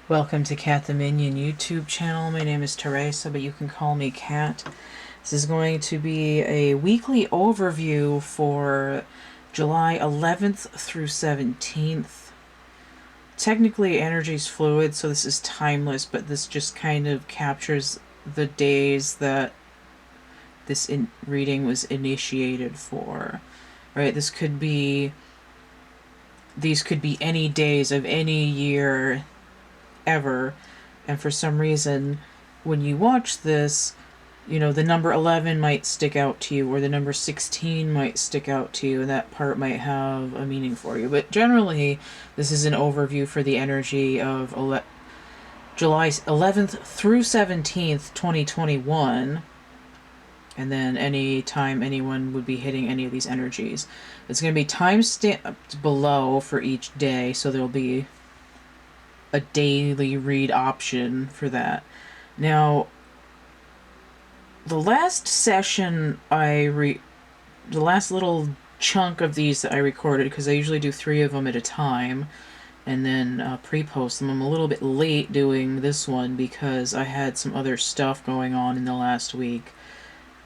Welcome to Cat the Minion YouTube channel. My name is Teresa, but you can call me Cat. This is going to be a weekly overview for July 11th through 17th. Technically, energy is fluid, so this is timeless, but this just kind of captures the days that this reading was initiated for. Right? These could be any days of any year ever, and for some reason when you watch this, you know, the number 11 might stick out to you, or the number 16 might stick out to you, and that part might have a meaning for you. But generally, this is an overview for the energy of July 11th through 17th, 2021, and then any time anyone would be hitting any of these energies. It's going to be time stamped below for each day, so there'll be a daily read option for that. Now, the last session the last little chunk of these that I recorded, because I usually do 3 of them at a time and then pre-post them. I'm a little bit late doing this one because I had some other stuff going on in the last week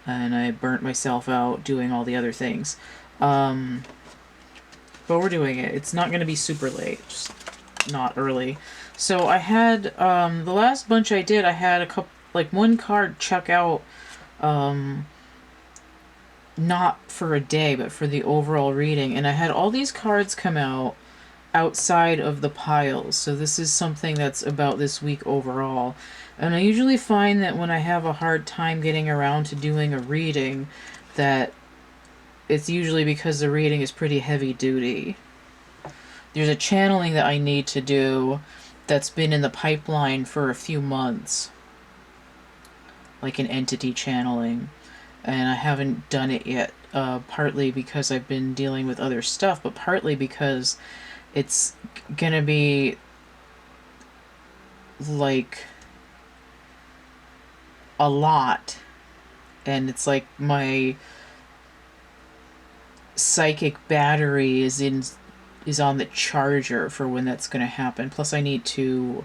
and I burnt myself out doing all the other things. But we're doing it. It's not going to be super late, just not early. So I had, the last bunch I did, I had a couple, like one card chuck out, not for a day, but for the overall reading. And I had all these cards come out outside of the piles. So this is something that's about this week overall. And I usually find that when I have a hard time getting around to doing a reading, that it's usually because the reading is pretty heavy duty. There's a channeling that I need to do that's been in the pipeline for a few months, like an entity channeling, and I haven't done it yet, partly because I've been dealing with other stuff, but partly because it's gonna be like a lot, and it's like my psychic battery is on the charger for when that's going to happen. Plus I need to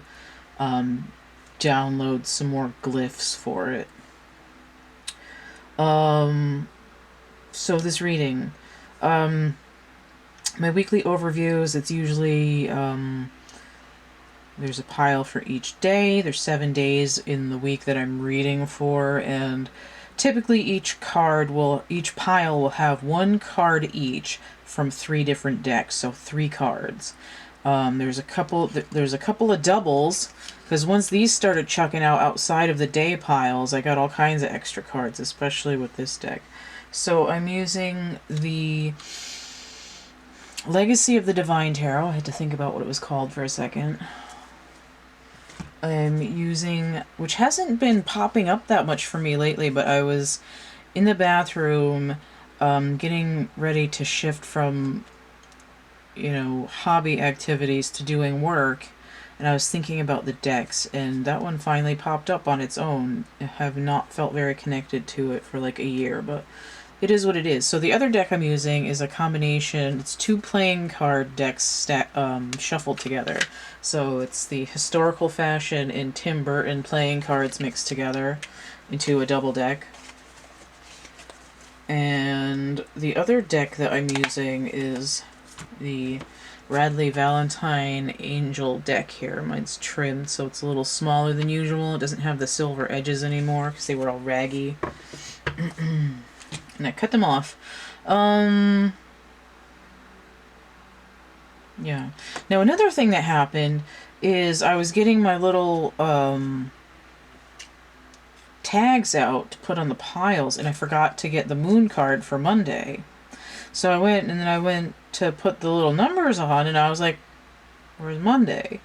download some more glyphs for it. So this reading, my weekly overviews, it's usually there's a pile for each day. There's 7 days in the week that I'm reading for, and typically each pile will have 1 card each from 3 different decks, so 3 cards. There's a couple of doubles, because once these started chucking out outside of the day piles, I got all kinds of extra cards, especially with this deck. So I'm using the Legacy of the Divine Tarot. I had to think about what it was called for a second. I'm using, which hasn't been popping up that much for me lately, but I was in the bathroom getting ready to shift from, you know, hobby activities to doing work, and I was thinking about the decks, and that one finally popped up on its own. I have not felt very connected to it for like a year, but it is what it is. So the other deck I'm using is a combination. It's 2 playing card decks shuffled together. So it's the historical fashion in Tim Burton playing cards mixed together into a double deck. And the other deck that I'm using is the Radley Valentine Angel deck here. Mine's trimmed, so it's a little smaller than usual. It doesn't have the silver edges anymore because they were all raggy. And I cut them off. Yeah. Now another thing that happened is I was getting my little tags out to put on the piles, and I forgot to get the moon card for Monday. So I went to put the little numbers on, and I was like, where's Monday?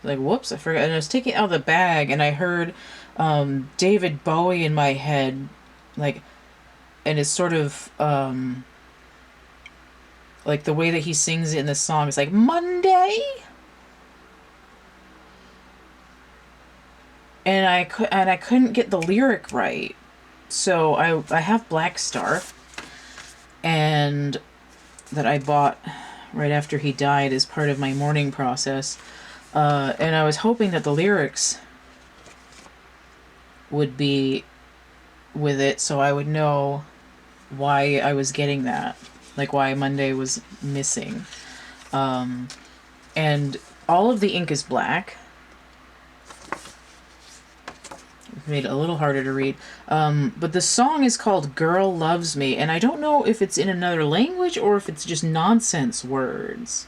Like, whoops, I forgot. And I was taking it out of the bag, and I heard David Bowie in my head, like, and it's sort of like the way that he sings it in the song is like, Monday? And I couldn't get the lyric right. So I have Black Star, and that I bought right after he died as part of my mourning process. And I was hoping that the lyrics would be with it so I would know why I was getting that. Like why Monday was missing. And all of the ink is black. Made it a little harder to read. But the song is called Girl Loves Me, and I don't know if it's in another language or if it's just nonsense words.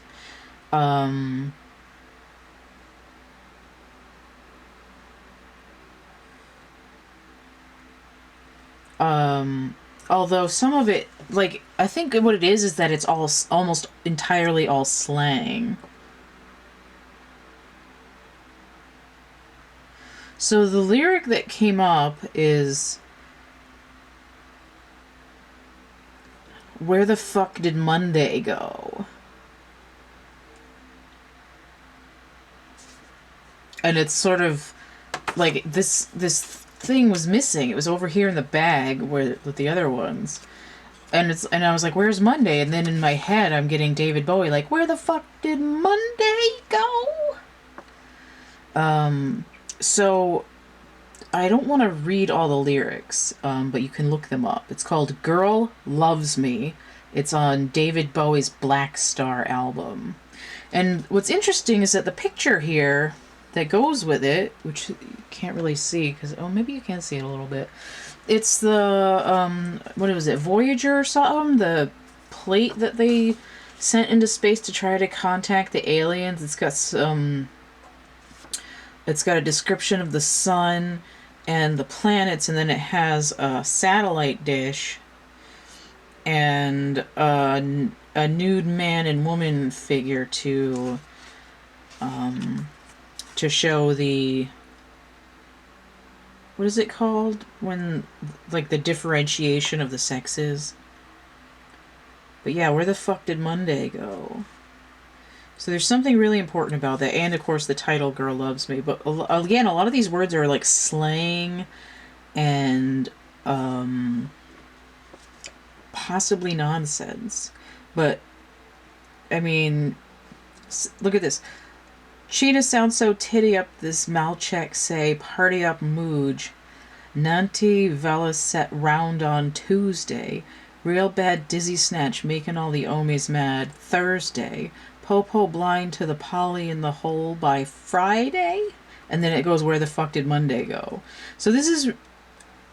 Although some of it, like, I think what it is that it's all almost entirely all slang. So the lyric that came up is, where the fuck did Monday go? And it's sort of like this thing was missing. It was over here in the bag where with the other ones. And I was like, where's Monday? And then in my head I'm getting David Bowie, like, where the fuck did Monday go? So I don't want to read all the lyrics, but you can look them up. It's called Girl Loves Me. It's on David Bowie's Black Star album. And what's interesting is that the picture here that goes with it, which you can't really see, because, oh, maybe you can see it a little bit. It's the, what was it, Voyager or something? The plate that they sent into space to try to contact the aliens. It's got some... It's got a description of the sun and the planets, and then it has a satellite dish and a nude man and woman figure to show the... What is it called? When, like, the differentiation of the sexes. But yeah, where the fuck did Monday go? So there's something really important about that. And, of course, the title, Girl Loves Me. But, again, a lot of these words are, like, slang and possibly nonsense. But, I mean, look at this. Cheetah sounds so titty up this Malchek say, party up mooj. Nanti Vela set round on Tuesday. Real bad dizzy snatch making all the omies mad. Thursday. Popo blind to the poly in the hole by Friday? And then it goes, where the fuck did Monday go? So this is...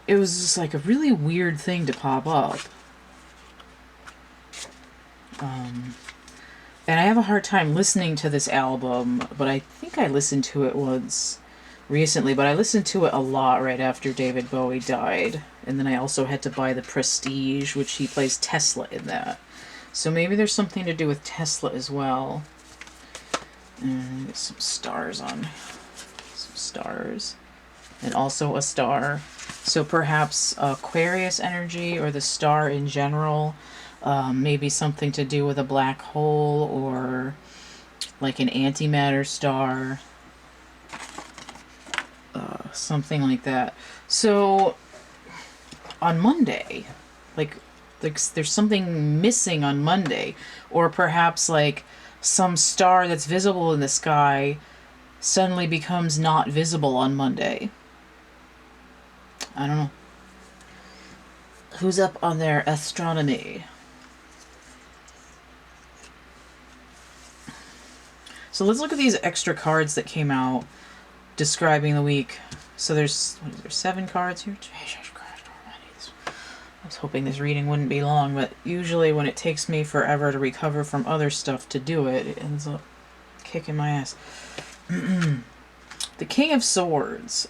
It was just like a really weird thing to pop up. And I have a hard time listening to this album, but I think I listened to it once recently, but I listened to it a lot right after David Bowie died. And then I also had to buy the Prestige, which he plays Tesla in that. So maybe there's something to do with Tesla as well. And get some stars on. Some stars. And also a star. So perhaps Aquarius energy or the star in general. Maybe something to do with a black hole or like an antimatter star. Something like that. So on Monday, like there's something missing on Monday, or perhaps like some star that's visible in the sky suddenly becomes not visible on Monday. I don't know. Who's up on their astronomy? So let's look at these extra cards that came out describing the week. So there's, what is there, 7 cards here? I was hoping this reading wouldn't be long, but usually when it takes me forever to recover from other stuff to do it, it ends up kicking my ass. The King of Swords.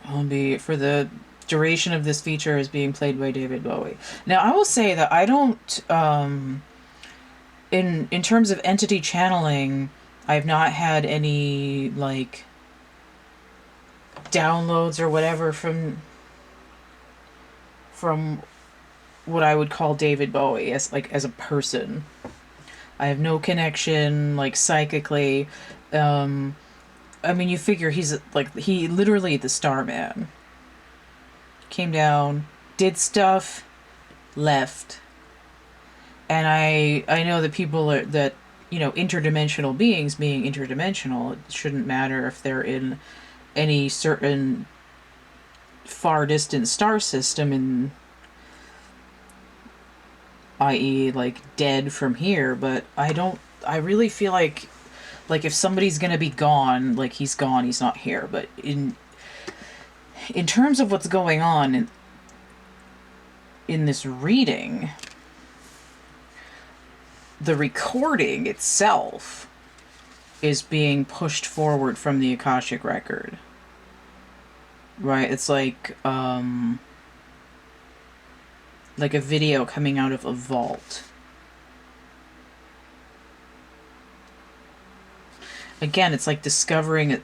Will be, for the duration of this feature, is being played by David Bowie. Now, I will say that I don't, in terms of entity channeling, I've not had any, like, downloads or whatever from what I would call David Bowie as a person. I have no connection, like, psychically. I mean, you figure he's, like, he literally the Starman. Came down, did stuff, left. And I know that people are, that, you know, interdimensional beings being interdimensional, it shouldn't matter if they're in any certain far distant star system, in i.e. like dead from here, but I really feel like if somebody's gonna be gone, like he's gone, he's not here. But in terms of what's going on in this reading, the recording itself is being pushed forward from the Akashic record. Right? It's like a video coming out of a vault. Again, it's like discovering it.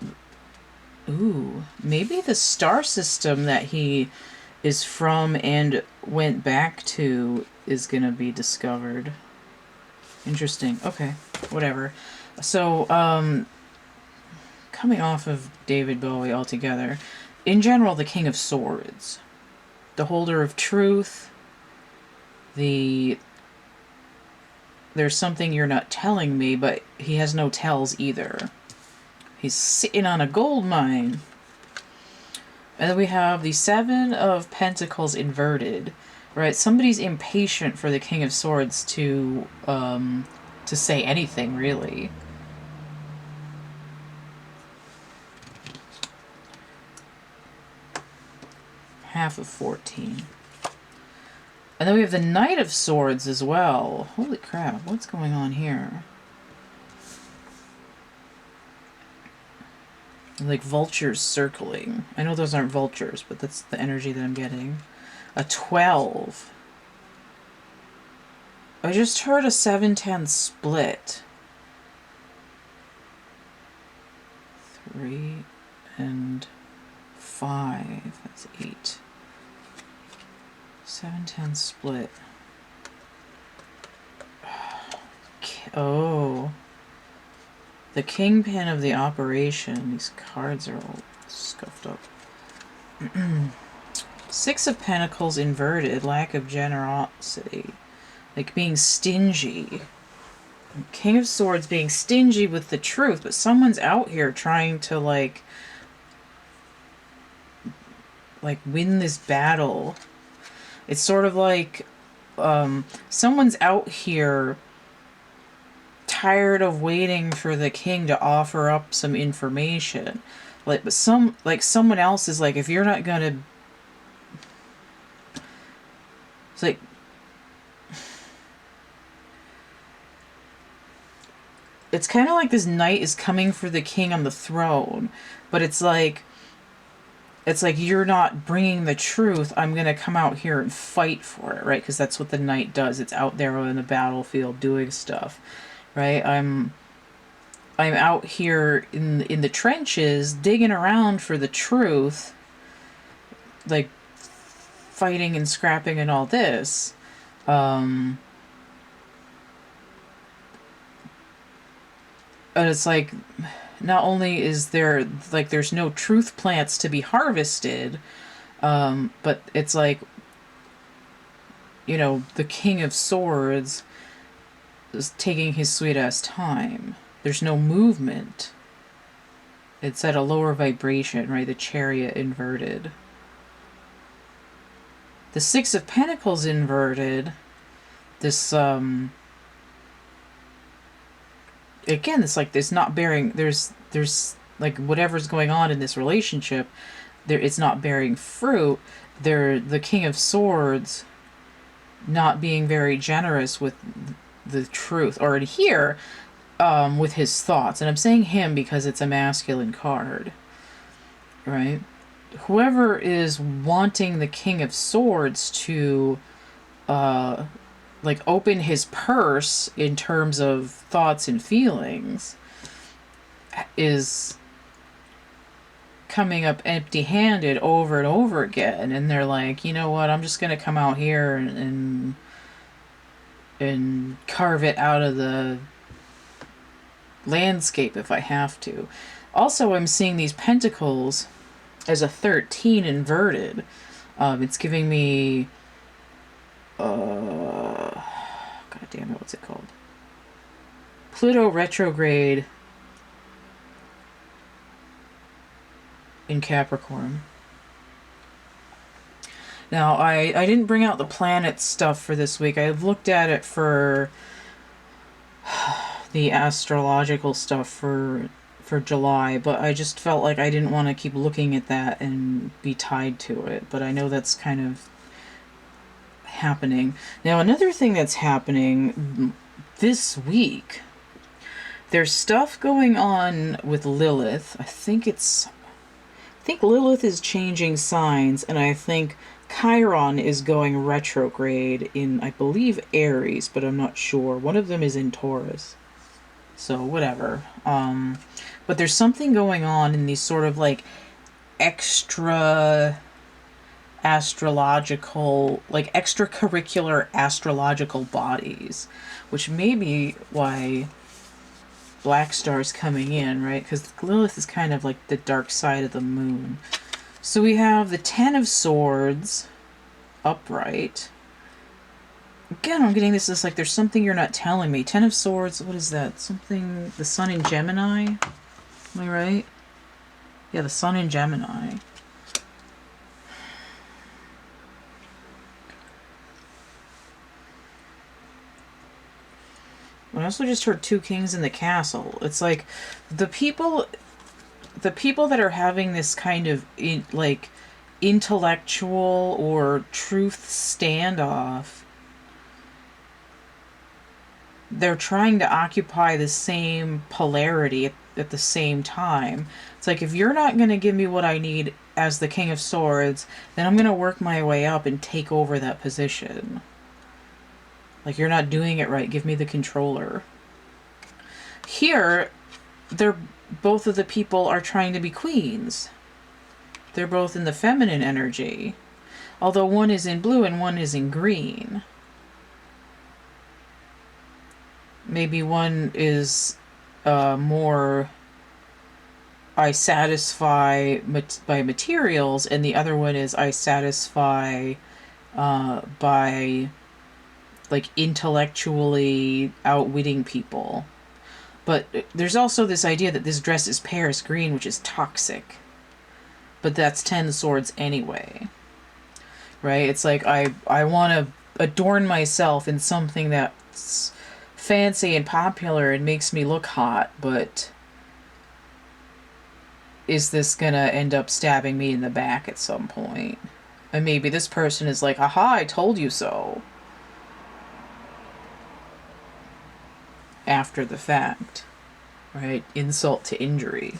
Ooh, maybe the star system that he is from and went back to is gonna be discovered. Interesting. Okay, whatever. So, coming off of David Bowie altogether, in general, the King of Swords, the holder of truth, there's something you're not telling me, but he has no tells either. He's sitting on a gold mine. And then we have the Seven of Pentacles inverted. Right? Somebody's impatient for the King of Swords to say anything, really. Half of 14. And then we have the Knight of Swords as well. Holy crap, what's going on here? Like vultures circling. I know those aren't vultures, but that's the energy that I'm getting. A 12. I just heard a 7-10 split. 3 and 5. That's 8. 7-10 split. Oh. The kingpin of the operation. These cards are all scuffed up. 6 of Pentacles inverted. Lack of generosity. Like being stingy. King of Swords being stingy with the truth. But someone's out here trying to like win this battle. It's sort of like someone's out here tired of waiting for the king to offer up some information. But someone else is like, if you're not gonna, it's like, it's kind of like this knight is coming for the king on the throne, but it's like you're not bringing the truth. I'm gonna come out here and fight for it, right? Because that's what the knight does. It's out there on the battlefield doing stuff, right? I'm out here in the trenches digging around for the truth, like fighting and scrapping and all this. And it's like, not only is there, like, there's no truth plants to be harvested, but it's like, you know, the King of Swords is taking his sweet-ass time. There's no movement. It's at a lower vibration, right? The Chariot inverted. The 6 of Pentacles inverted. This, again, it's like there's not bearing, there's like whatever's going on in this relationship, it's not bearing fruit. The King of Swords not being very generous with the truth, or in here, with his thoughts. And I'm saying him because it's a masculine card, right? Whoever is wanting the King of Swords to like open his purse in terms of thoughts and feelings is coming up empty-handed over and over again. And they're like, you know what, I'm just gonna come out here and carve it out of the landscape if I have to. Also, I'm seeing these pentacles as a 13 inverted. It's giving me God damn it, what's it called? Pluto retrograde in Capricorn. Now, I didn't bring out the planet stuff for this week. I've looked at it for the astrological stuff for July, but I just felt like I didn't want to keep looking at that and be tied to it. But I know that's kind of happening. Now, another thing that's happening this week, there's stuff going on with Lilith. I think Lilith is changing signs, and I think Chiron is going retrograde in, I believe, Aries, but I'm not sure. One of them is in Taurus. So, whatever. But there's something going on in these sort of like extra astrological, like extracurricular astrological bodies, which may be why Black Star's coming in, right? Because Lilith is kind of like the dark side of the moon. So we have the Ten of Swords upright. Again, I'm getting this like there's something you're not telling me. Ten of Swords, what is that? Something, the Sun in Gemini? Am I right? Yeah, the Sun in Gemini. I also just heard Two Kings in the Castle. It's like the people that are having this kind of like intellectual or truth standoff, they're trying to occupy the same polarity at the same time. It's like, if you're not going to give me what I need as the King of Swords, then I'm going to work my way up and take over that position. Like, you're not doing it right. Give me the controller. Here, both of the people are trying to be queens. They're both in the feminine energy. Although one is in blue and one is in green. Maybe one is more I satisfy by materials, and the other one is I satisfy by like intellectually outwitting people. But there's also this idea that this dress is Paris green, which is toxic. But that's 10 swords anyway. Right? It's like I want to adorn myself in something that's fancy and popular and makes me look hot, but is this gonna end up stabbing me in the back at some point? And maybe this person is like, aha, I told you so. After the fact, right? Insult to injury.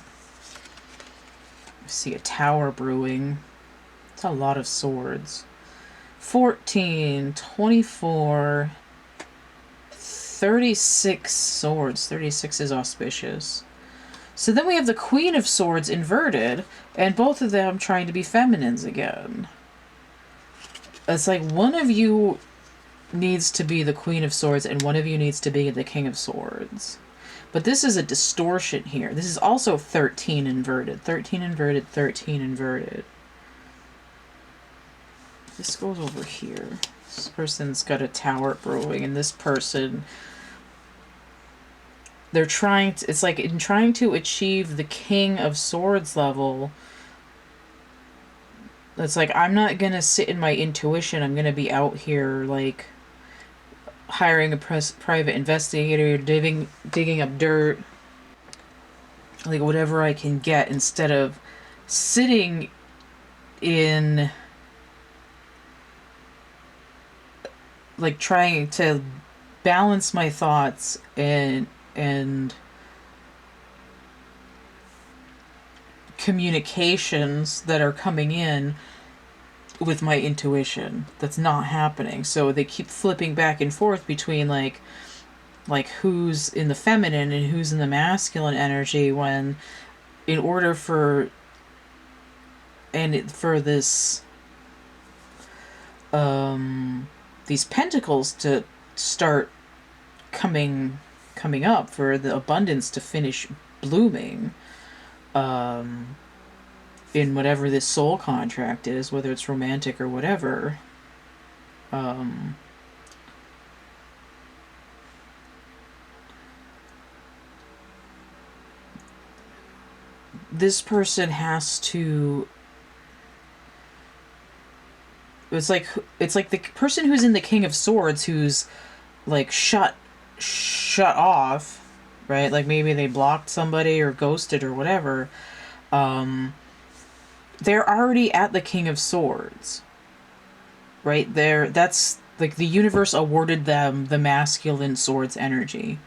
I see a tower brewing. It's a lot of swords. 14, 24, 36 swords. 36 is auspicious. So then we have the Queen of Swords inverted, and both of them trying to be feminines again. It's like one of you needs to be the Queen of Swords and one of you needs to be the King of Swords. But this is a distortion here. This is also 13 inverted. 13 inverted, 13 inverted. This goes over here. This person's got a tower brewing, and this person, they're trying to, it's like in trying to achieve the King of Swords level, it's like, I'm not going to sit in my intuition. I'm going to be out here like hiring a private investigator, digging up dirt, like whatever I can get, instead of sitting in like trying to balance my thoughts and communications that are coming in with my intuition. That's not happening. So they keep flipping back and forth between like who's in the feminine and who's in the masculine energy, when in order for this these pentacles to start coming up, for the abundance to finish blooming in whatever this soul contract is, whether it's romantic or whatever, this person has to, it's like the person who's in the King of Swords, who's like shut off, right? Like maybe they blocked somebody or ghosted or whatever. They're already at the King of Swords, right? That's like the universe awarded them the masculine swords energy.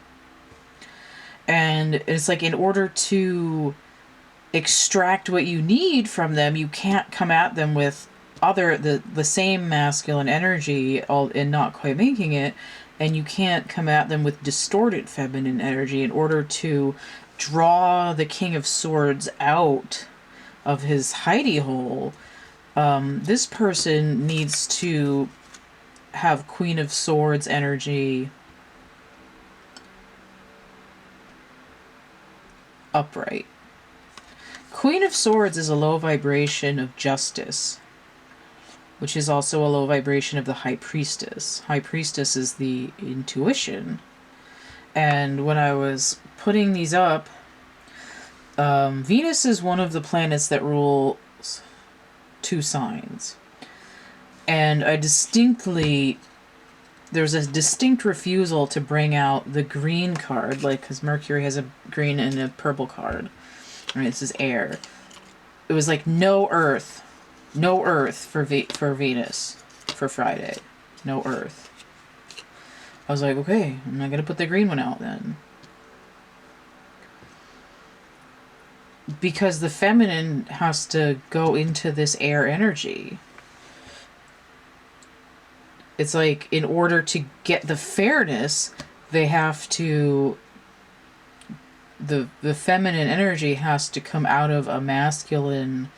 And it's like, in order to extract what you need from them, you can't come at them with the same masculine energy and not quite making it, and you can't come at them with distorted feminine energy. In order to draw the King of Swords out of his hidey hole, this person needs to have Queen of Swords energy upright. Queen of Swords is a low vibration of justice, which is also a low vibration of the High Priestess. High Priestess is the intuition. And when I was putting these up, Venus is one of the planets that rules 2 signs. And there's a distinct refusal to bring out the green card, like, because Mercury has a green and a purple card. Right, this is air. It was like no earth for Venus for Friday. No earth. I was like, okay, I'm not gonna put the green one out then, because the feminine has to go into this air energy. It's like, in order to get the fairness, they have to, the feminine energy has to come out of a masculine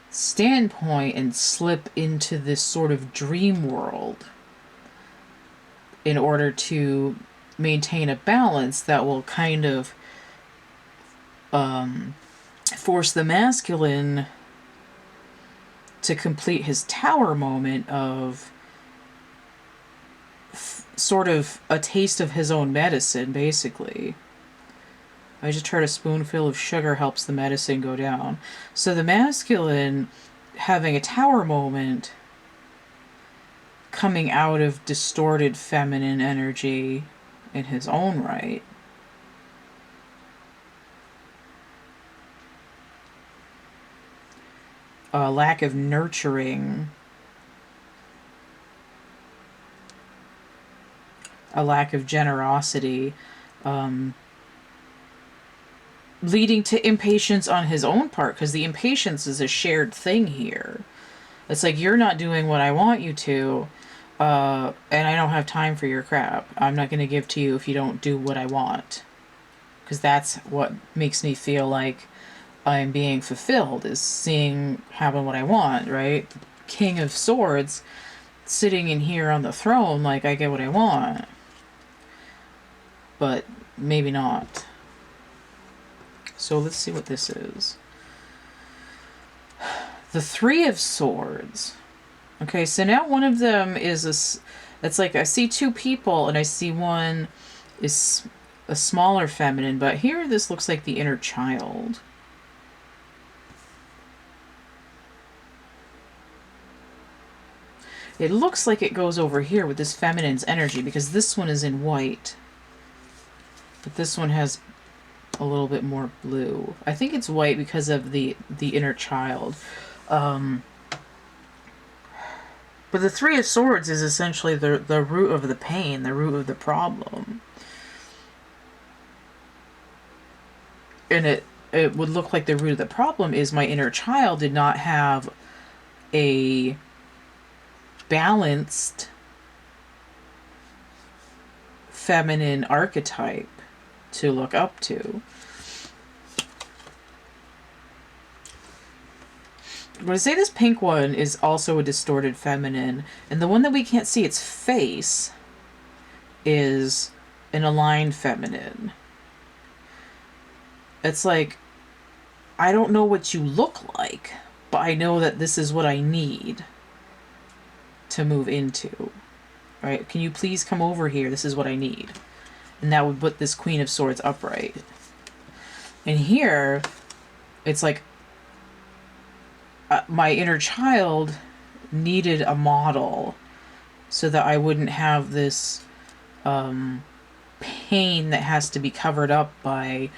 standpoint and slip into this sort of dream world in order to maintain a balance that will kind of force the masculine to complete his tower moment of sort of a taste of his own medicine, basically. I just heard a spoonful of sugar helps the medicine go down. So the masculine having a tower moment, coming out of distorted feminine energy in his own right. A lack of nurturing, a lack of generosity, leading to impatience on his own part, because the impatience is a shared thing here. It's like, you're not doing what I want you to, and I don't have time for your crap. I'm not going to give to you if you don't do what I want. Because that's what makes me feel like I'm being fulfilled, is having what I want, right? King of Swords sitting in here on the throne, like, I get what I want. But maybe not. So let's see what this is. The Three of Swords. Okay, so now one of them is it's like, I see 2 people and I see one is a smaller feminine, but here this looks like the inner child. It looks like it goes over here with this feminine's energy, because this one is in white, but this one has a little bit more blue. I think it's white because of the inner child. But the Three of Swords is essentially the root of the pain, the root of the problem. And it would look like the root of the problem is my inner child did not have a balanced feminine archetype to look up to. I'm going to say this pink one is also a distorted feminine, and the one that we can't see its face is an aligned feminine. It's like, I don't know what you look like, but I know that this is what I need to move into. Right? Can you please come over here? This is what I need. And that would put this Queen of Swords upright. And here, it's like my inner child needed a model so that I wouldn't have this pain that has to be covered up by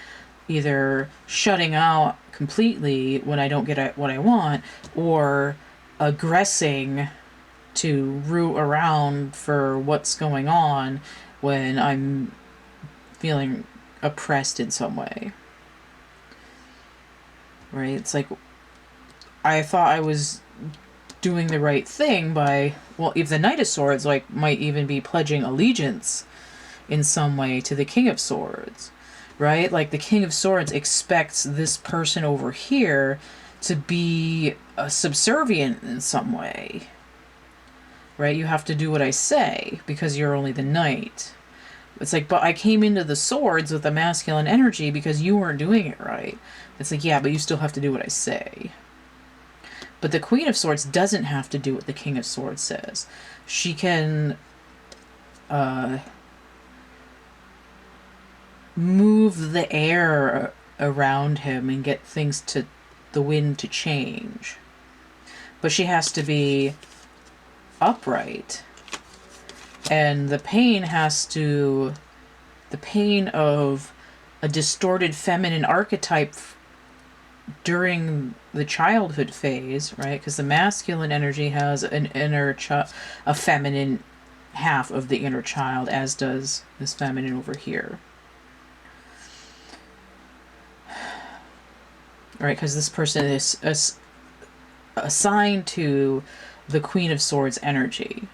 either shutting out completely when I don't get what I want, or aggressing to root around for what's going on when I'm feeling oppressed in some way. Right? It's like I thought I was doing the right thing by, well, if the Knight of Swords like might even be pledging allegiance in some way to the King of Swords, right? Like the King of Swords expects this person over here to be subservient in some way, right? You have to do what I say because you're only the knight. It's like, but I came into the swords with the masculine energy because you weren't doing it right. It's like, yeah, but you still have to do what I say. But the Queen of Swords doesn't have to do what the King of Swords says. She can move the air around him and get things to the wind to change. But she has to be upright. And the pain of a distorted feminine archetype during the childhood phase, right? Because the masculine energy has an a feminine half of the inner child, as does this feminine over here. Right, because this person is assigned to the Queen of Swords energy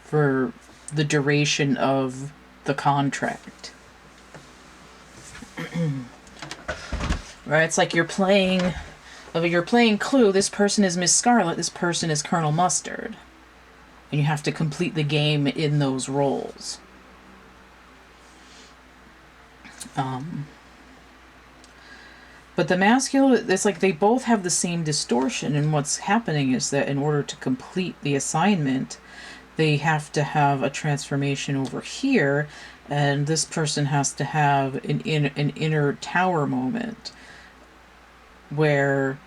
for the duration of the contract. Right, it's like you're playing Clue. This person is Miss Scarlet. This person is Colonel Mustard, and you have to complete the game in those roles. But the masculine, it's like they both have the same distortion, and what's happening is that in order to complete the assignment, they have to have a transformation over here, and this person has to have an inner tower moment where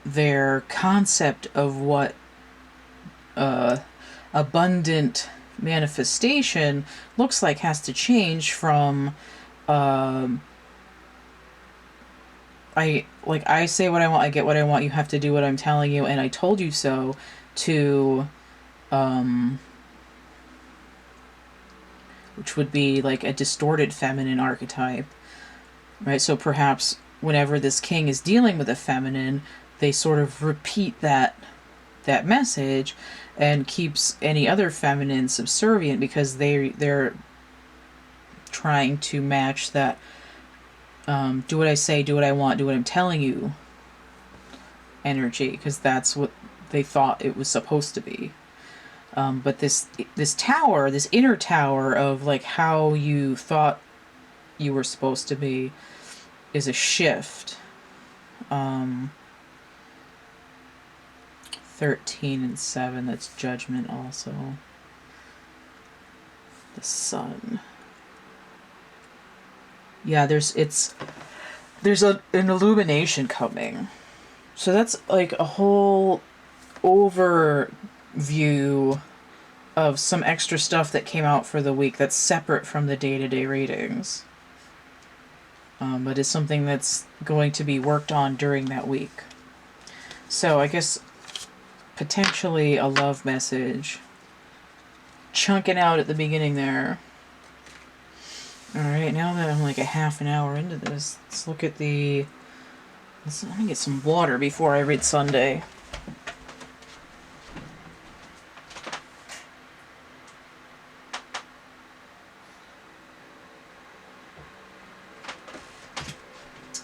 their concept of what abundant manifestation looks like has to change from I say what I want, I get what I want, you have to do what I'm telling you, and I told you so, to which would be like a distorted feminine archetype, right? So perhaps whenever this king is dealing with a feminine, they sort of repeat that message and keeps any other feminine subservient because they're trying to match that do what I say, do what I want, do what I'm telling you energy, because that's what they thought it was supposed to be. But this tower, this inner tower of like how you thought you were supposed to be, is a shift. 13 and 7, that's judgment also. The sun. Yeah, there's an illumination coming. So that's like a whole overview of some extra stuff that came out for the week that's separate from the day-to-day readings. But it's something that's going to be worked on during that week. So I guess potentially a love message chunking out at the beginning there. Alright, now that I'm like a half an hour into this, let's look at let me get some water before I read Sunday.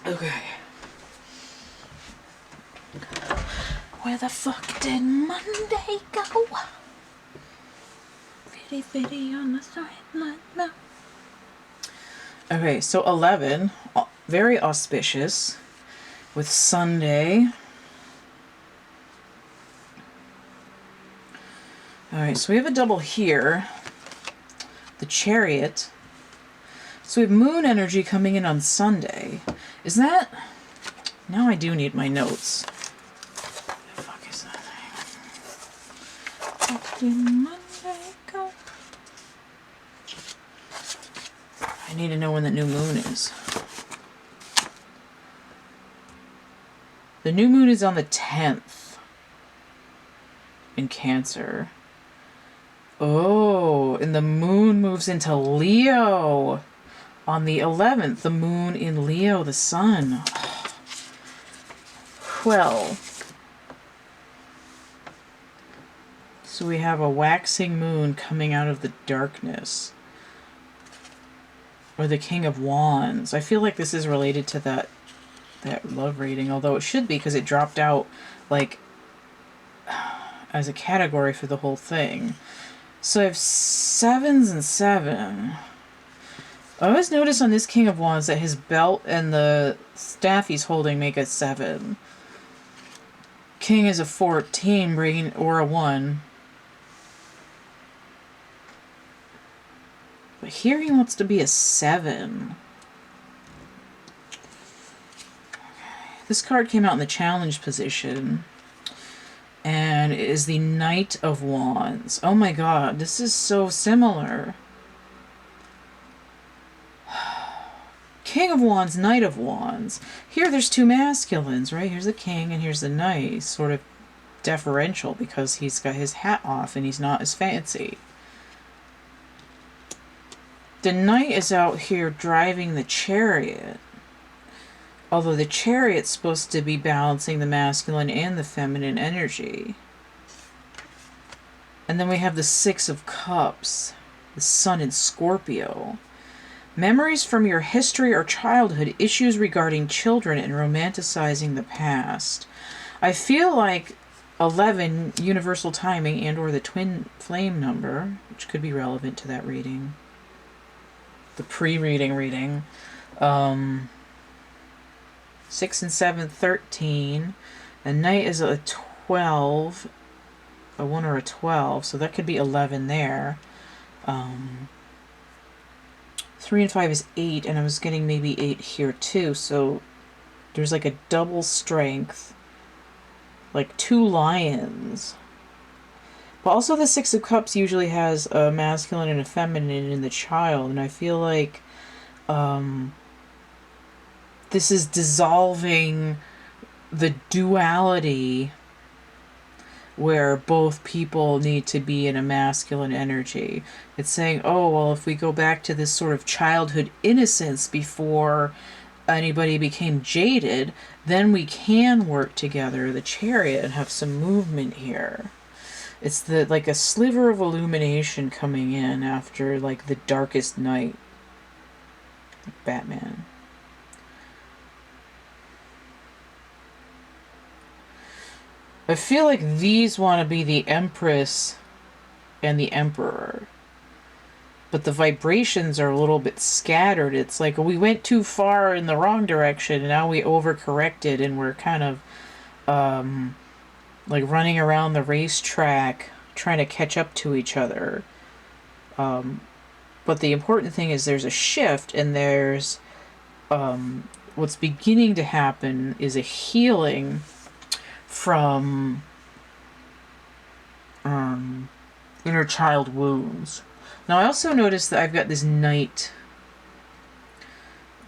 Okay. Where the fuck did Monday go? Fitty fitty on the side, no. Okay, so 11, very auspicious, with Sunday. Alright, so we have a double here, the Chariot. So we have moon energy coming in on Sunday. Is that Now I do need my notes. Where the fuck is that thing? Up in Monday, go. I need to know when the new moon is. The new moon is on the 10th in Cancer. Oh, and the moon moves into Leo on the 11th. The moon in Leo, the sun. Well, so we have a waxing moon coming out of the darkness. Or the King of Wands. I feel like this is related to that love reading, although it should be because it dropped out like as a category for the whole thing. So I have 7s and 7. I always notice on this King of Wands that his belt and the staff he's holding make a 7. King is a 14, bringing, or a 1. But here he wants to be a 7. This card came out in the challenge position. And it is the Knight of Wands. Oh my god, this is so similar. King of Wands, Knight of Wands. Here there's two masculines, right? Here's the king and here's the knight. He's sort of deferential because he's got his hat off and he's not as fancy. The knight is out here driving the chariot. Although the chariot's supposed to be balancing the masculine and the feminine energy. And then we have the 6 of Cups, the sun in Scorpio. Memories from your history or childhood, issues regarding children, and romanticizing the past. I feel like 11, universal timing, and or the twin flame number, which could be relevant to that reading. The pre-reading reading. 6 and 7, 13. The knight is a 12. A 1 or a 12. So that could be 11 there. 3 and 5 is 8. And I was getting maybe 8 here too. So there's like a double strength. Like 2 lions. But also the 6 of Cups usually has a masculine and a feminine in the child. And I feel like this is dissolving the duality where both people need to be in a masculine energy. It's saying, oh, well, if we go back to this sort of childhood innocence before anybody became jaded, then we can work together, the chariot, and have some movement here. It's like a sliver of illumination coming in after like the darkest night. Like Batman. I feel like these want to be the Empress and the Emperor. But the vibrations are a little bit scattered. It's like we went too far in the wrong direction and now we overcorrected and we're kind of like running around the racetrack trying to catch up to each other. But the important thing is there's a shift and there's what's beginning to happen is a healing from inner child wounds. Now I also noticed that I've got this knight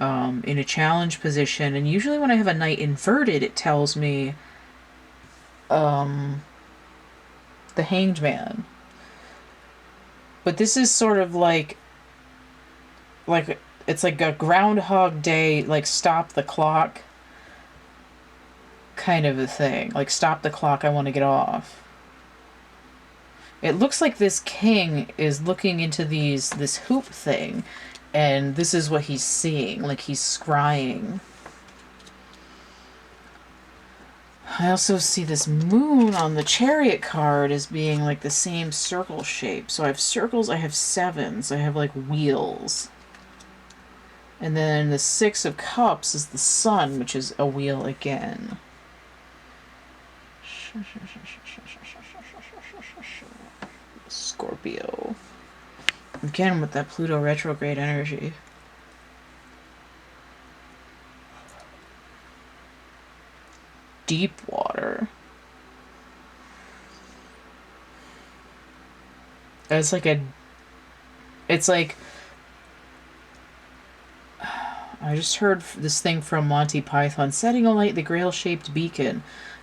in a challenge position, and usually when I have a knight inverted it tells me the Hanged Man. But this is sort of like it's like a Groundhog Day, like stop the clock kind of a thing. Like, stop the clock, I want to get off. It looks like this king is looking into this hoop thing, and this is what he's seeing. Like, he's scrying. I also see this moon on the chariot card as being like the same circle shape. So I have circles, I have 7s, I have like wheels. And then the 6 of Cups is the sun, which is a wheel again. Scorpio. Again with that Pluto retrograde energy. deep water. It's like I just heard this thing from Monty Python, setting alight the grail-shaped beacon,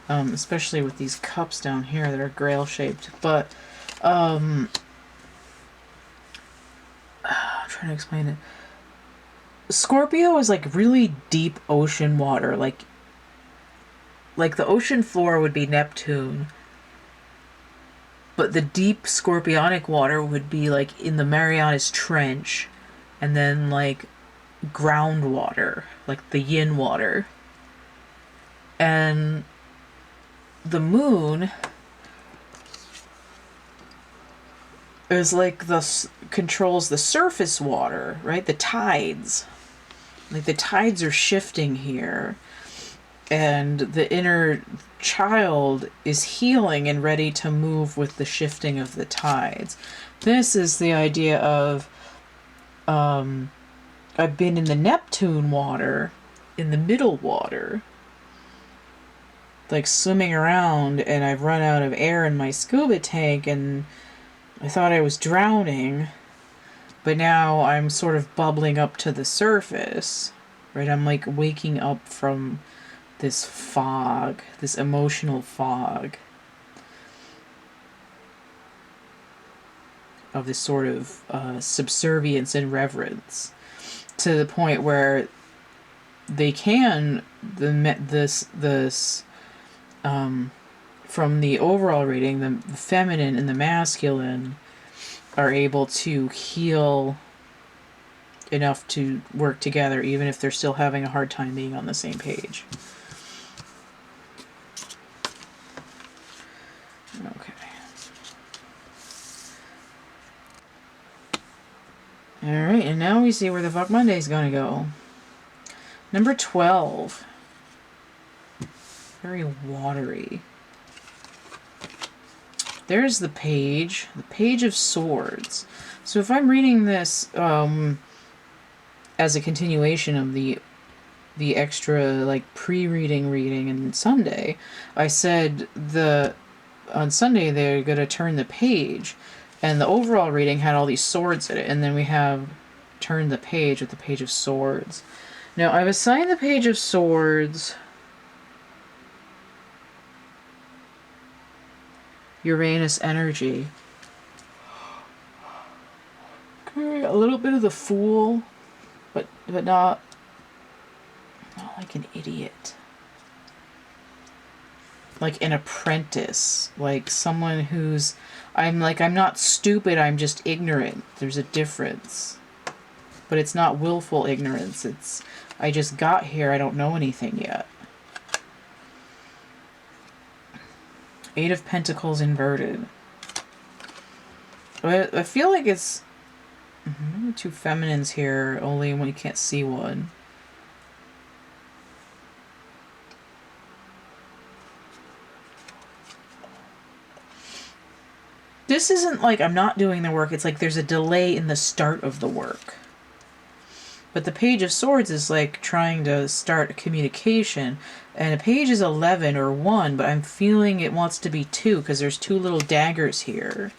especially with these cups down here that are grail-shaped. But I'm trying to explain it. Scorpio is like really deep ocean water, like the ocean floor would be Neptune, but the deep scorpionic water would be like in the Marianas Trench, and then like groundwater, like the yin water. And the moon is like controls the surface water, right? The tides. Like the tides are shifting here, and the inner child is healing and ready to move with the shifting of the tides. This is the idea of I've been in the Neptune water, in the middle water, like swimming around, and I've run out of air in my scuba tank, and I thought I was drowning, but now I'm sort of bubbling up to the surface, right? I'm like waking up from this fog, this emotional fog of this sort of subservience and reverence, to the point where they can, from the overall reading, the feminine and the masculine are able to heal enough to work together, even if they're still having a hard time being on the same page. Okay. Alright, and now we see where the fuck Monday's gonna go. Number 12. Very watery. There's the Page of Swords. So if I'm reading this as a continuation of the extra like pre-reading reading in Sunday, I said on Sunday they're gonna turn the page, and the overall reading had all these swords in it, and then we have turn the page with the Page of Swords. Now I've assigned the Page of Swords Uranus energy. Okay, a little bit of the Fool, but not like an idiot. Like an apprentice, like someone who's I'm not stupid, I'm just ignorant. There's a difference. But it's not willful ignorance. It's I just got here, I don't know anything yet. Eight of Pentacles inverted. I feel like it's two feminines here, only when you can't see one. This isn't like I'm not doing the work, it's like there's a delay in the start of the work. But the Page of Swords is like trying to start a communication, and a page is 11 or 1, but I'm feeling it wants to be 2 because there's 2 little daggers here.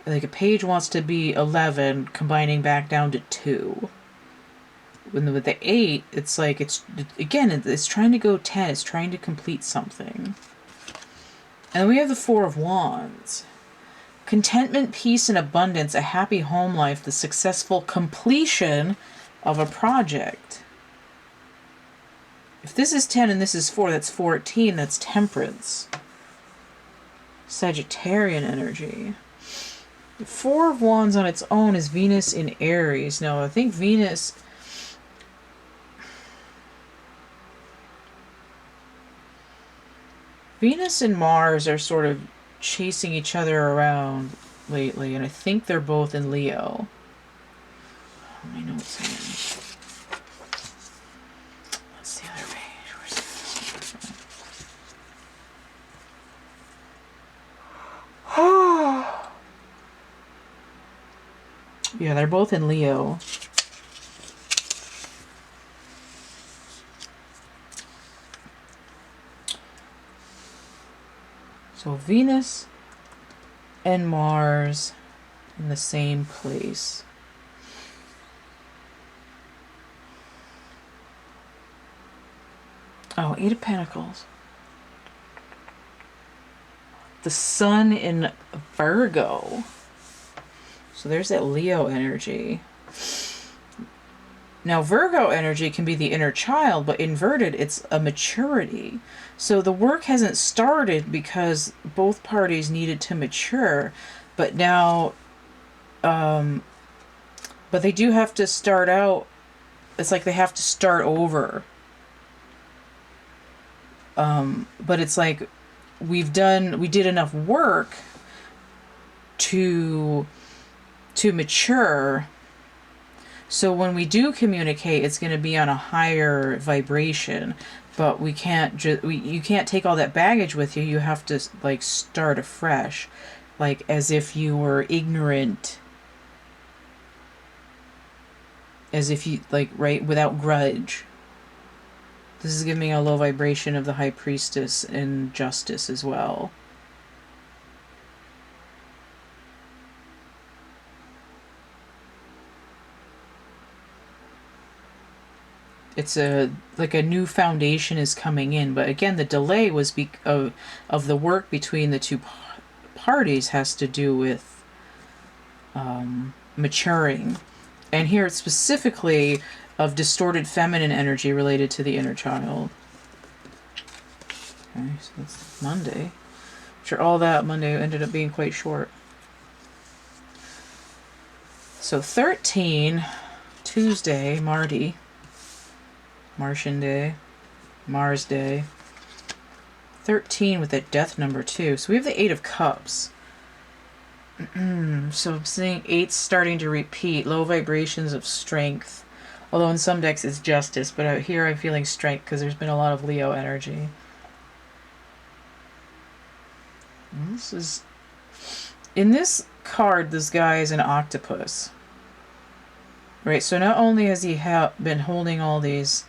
Like a page wants to be 11, combining back down to 2. With the 8, it's like it's trying to go 10. It's trying to complete something. And we have the Four of Wands. Contentment, peace, and abundance, a happy home life, the successful completion of a project. If this is 10 and this is 4, that's 14. That's Temperance. Sagittarian energy. The Four of Wands on its own is Venus in Aries. Now, I think Venus and Mars are sort of chasing each other around lately, and I think they're both in Leo. My notes here. What's the other page? Where's this? Yeah, they're both in Leo. So Venus and Mars in the same place. Oh, Eight of Pentacles. The Sun in Virgo. So there's that Leo energy. Now, Virgo energy can be the inner child, but inverted, it's a maturity. So the work hasn't started because both parties needed to mature, but now, but they do have to start out, it's like they have to start over. But it's like we did enough work to mature. So when we do communicate, it's going to be on a higher vibration, but we can't you can't take all that baggage with you. You have to like start afresh, like as if you were ignorant, as if you like, right, without grudge. This is giving me a low vibration of the High Priestess and Justice as well. It's like a new foundation is coming in, but again, the delay was of the work between the two parties has to do with maturing, and here it's specifically of distorted feminine energy related to the inner child. Okay, so that's Monday. Sure, all that Monday ended up being quite short. So 13, Tuesday, Mardi. Martian Day, Mars Day. 13 with that death number too. So we have the Eight of Cups. So I'm seeing 8's starting to repeat. Low vibrations of strength. Although in some decks it's Justice, but out here I'm feeling strength because there's been a lot of Leo energy. And this is... in this card, this guy is an octopus. Right, so not only has he been holding all these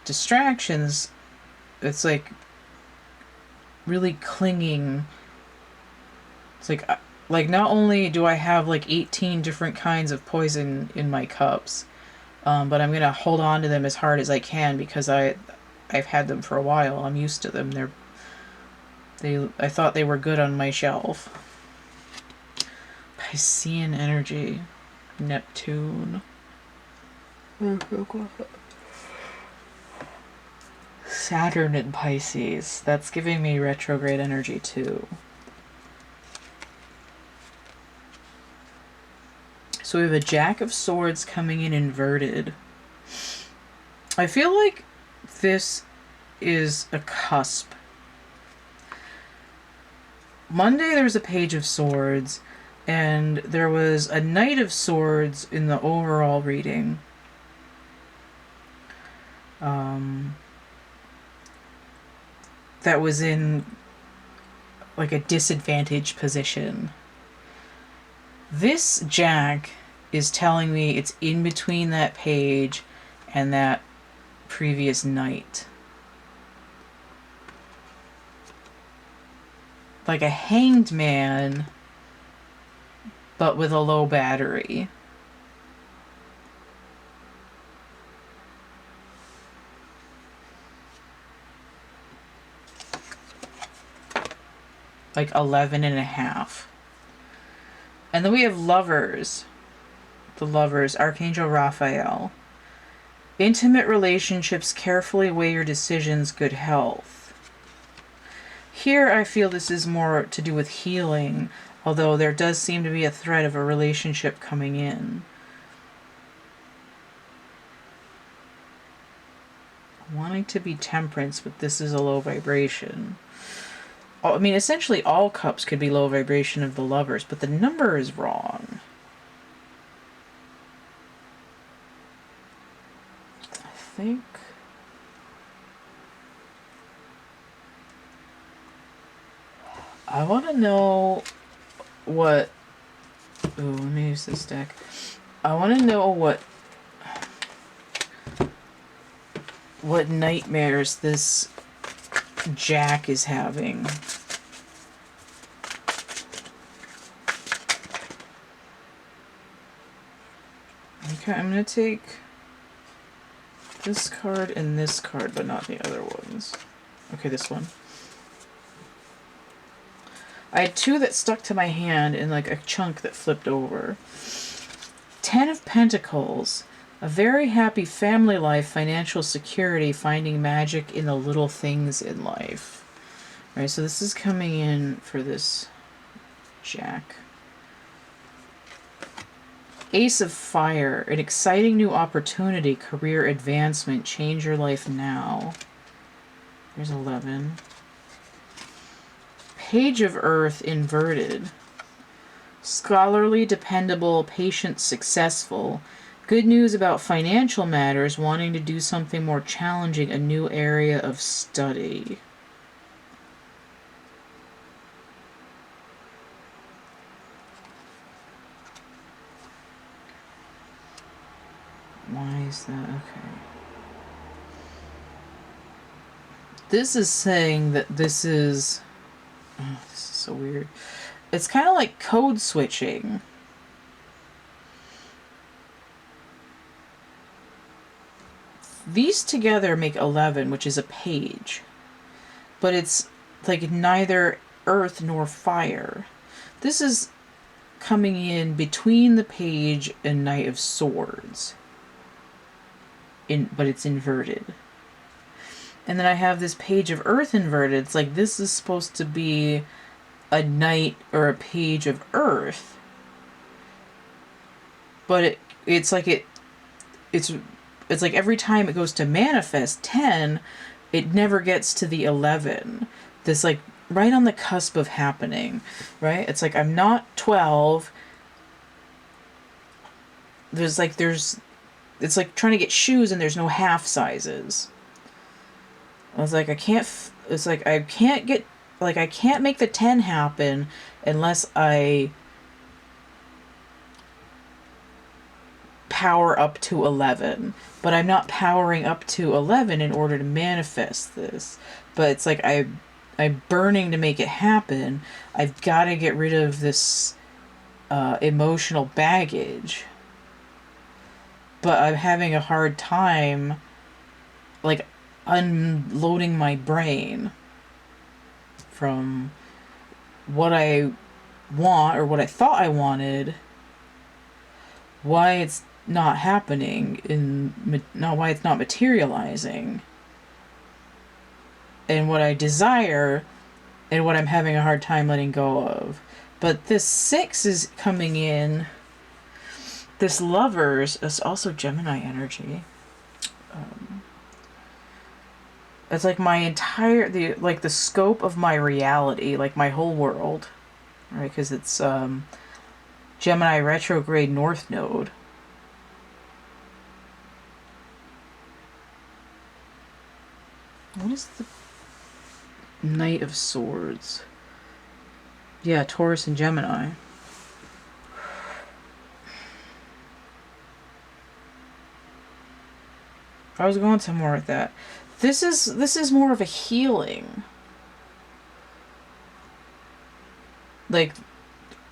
distractions, it's like really clinging. It's like not only do I have like 18 different kinds of poison in my cups, but I'm gonna hold on to them as hard as I can because I've had them for a while. I'm used to them. I thought they were good on my shelf. Piscean energy, Neptune. Saturn in Pisces. That's giving me retrograde energy too. So we have a Jack of Swords coming in inverted. I feel like this is a cusp. Monday there was a Page of Swords, and there was a Knight of Swords in the overall reading. That was in like a disadvantaged position. This Jack is telling me it's in between that page and that previous Knight. Like a hanged man, but with a low battery. Like 11.5. And then we have Lovers. The Lovers, Archangel Raphael. Intimate relationships, carefully weigh your decisions, good health. Here I feel this is more to do with healing, although there does seem to be a thread of a relationship coming in. Wanting to be temperance, but this is a low vibration. I mean, essentially all cups could be low vibration of the Lovers, but the number is wrong. I think... I want to know what... Ooh, let me use this deck. I want to know what nightmares this Jack is having. Okay, I'm going to take this card and this card, but not the other ones. Okay, this one. I had two that stuck to my hand and like a chunk that flipped over. 10 of Pentacles. A very happy family life, financial security, finding magic in the little things in life. All right, so this is coming in for this Jack. Ace of Fire, an exciting new opportunity, career advancement, change your life now. There's 11. Page of Earth inverted. Scholarly, dependable, patient, successful. Good news about financial matters, wanting to do something more challenging, a new area of study. Why is that? Okay. This is saying that this is... Oh, this is so weird. It's kind of like code switching. These together make 11, which is a page. But it's like neither earth nor fire. This is coming in between the page and Knight of Swords. But it's inverted. And then I have this Page of Earth inverted. It's like this is supposed to be a Knight or a Page of Earth. But it's like every time it goes to manifest 10, it never gets to the 11. This like right on the cusp of happening, right? It's like I'm not 12. It's like trying to get shoes and there's no half sizes. I was like, I can't make the 10 happen unless I power up to 11. But I'm not powering up to 11 in order to manifest this. But it's like I'm burning to make it happen. I've got to get rid of this emotional baggage. But I'm having a hard time, like, unloading my brain from what I want or what I thought I wanted, why it's not happening, why it's not materializing, and what I desire, and what I'm having a hard time letting go of. But this 6 is coming in. This Lovers is also Gemini energy. It's like my entire, the scope of my reality, like my whole world, right? Because it's Gemini retrograde North Node. What is the Knight of Swords? Yeah, Taurus and Gemini. I was going somewhere with that. This is more of a healing. Like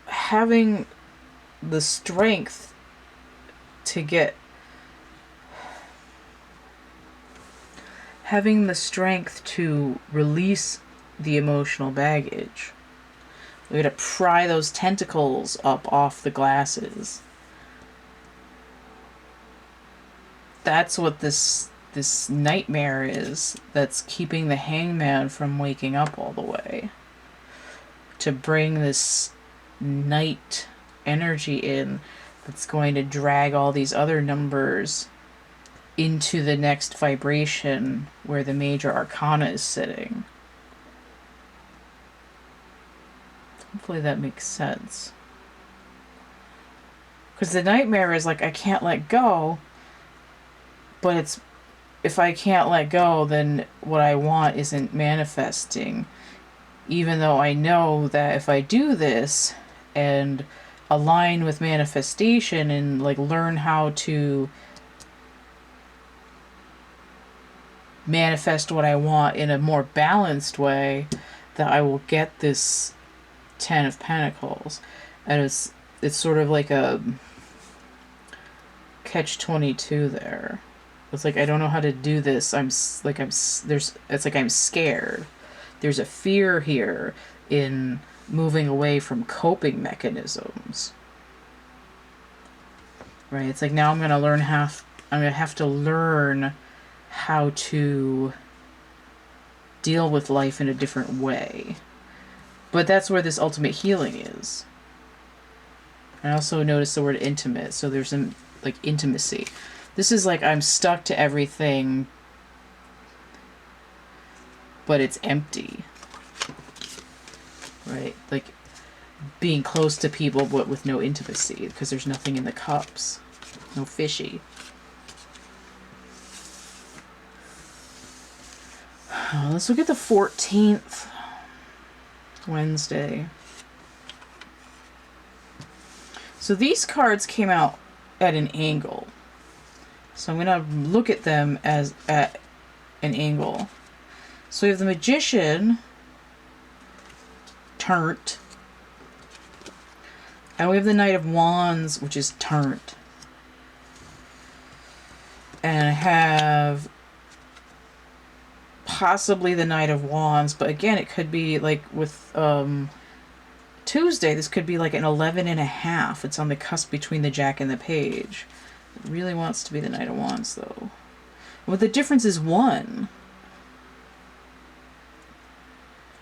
having the strength to get release the emotional baggage. We gotta pry those tentacles up off the glasses. That's what this nightmare is that's keeping the hangman from waking up all the way. To bring this night energy in that's going to drag all these other numbers into the next vibration where the major arcana is sitting. Hopefully that makes sense. Because the nightmare is like, I can't let go, but if I can't let go, then what I want isn't manifesting. Even though I know that if I do this and align with manifestation and like learn how to manifest what I want in a more balanced way, that I will get this 10 of Pentacles. And it's sort of like a catch-22 there. It's like, I don't know how to do this. It's like I'm scared. There's a fear here in moving away from coping mechanisms. Right? It's like, now I'm going to have to learn how to deal with life in a different way. But that's where this ultimate healing is. I also noticed the word intimate, so there's some, like, intimacy. This is like, I'm stuck to everything, but it's empty. Right? Like, being close to people, but with no intimacy, because there's nothing in the cups. No fishy. Let's look at the 14th. Wednesday. So these cards came out at an angle. So I'm going to look at them as at an angle. So we have the Magician turned. And we have the Knight of Wands, which is turned. And I have possibly the Knight of Wands, but again, it could be like with Tuesday, this could be like an 11.5. It's on the cusp between the Jack and the Page. It really wants to be the Knight of Wands, though. Well, the difference is 1.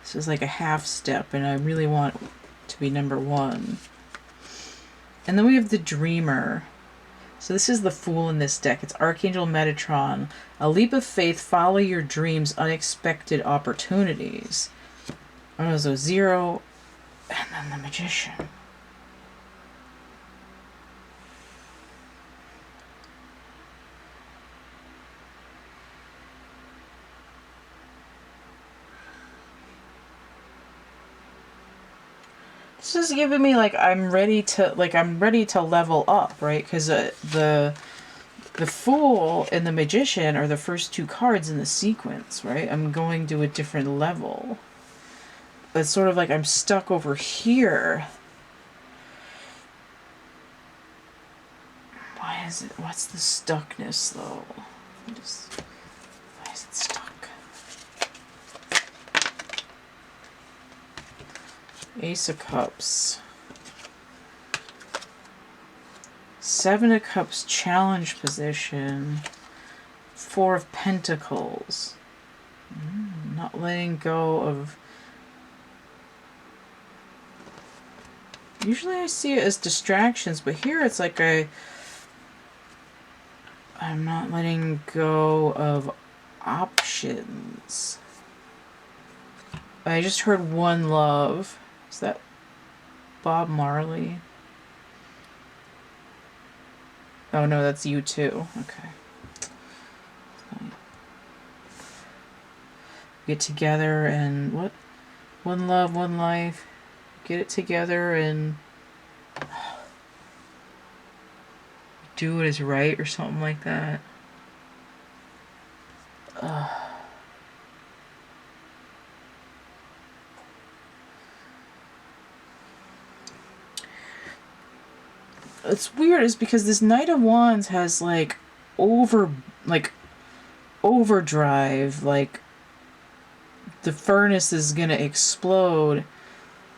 This is like a half step, and I really want to be number 1. And then we have the Dreamer. So this is the Fool in this deck. It's Archangel Metatron. A leap of faith, follow your dreams, unexpected opportunities. Oh, so 0, and then the Magician. This is giving me like I'm ready to level up, right? Because the Fool and the Magician are the first 2 cards in the sequence, right? I'm going to a different level. It's sort of like I'm stuck over here. Why is it? What's the stuckness, though? Why is it stuck? Ace of Cups. 7 of Cups, challenge position. 4 of Pentacles. Not letting go of... Usually I see it as distractions, but here it's like I'm not letting go of options. I just heard One Love. Is that Bob Marley? Oh no, that's U2. Okay. Get together and what? One love, one life. Get it together and do what is right or something like that. It's weird is because this Knight of Wands has like overdrive, like the furnace is gonna explode,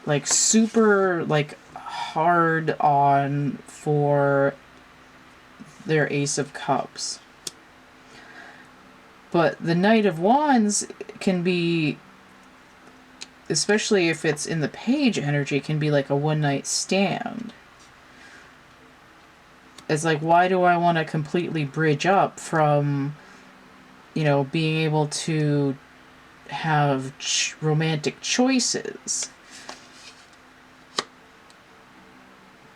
like super like hard on for their Ace of Cups. But the Knight of Wands can be, especially if it's in the Page energy, can be like a one-night stand. It's like, why do I want to completely bridge up from, you know, being able to have romantic choices?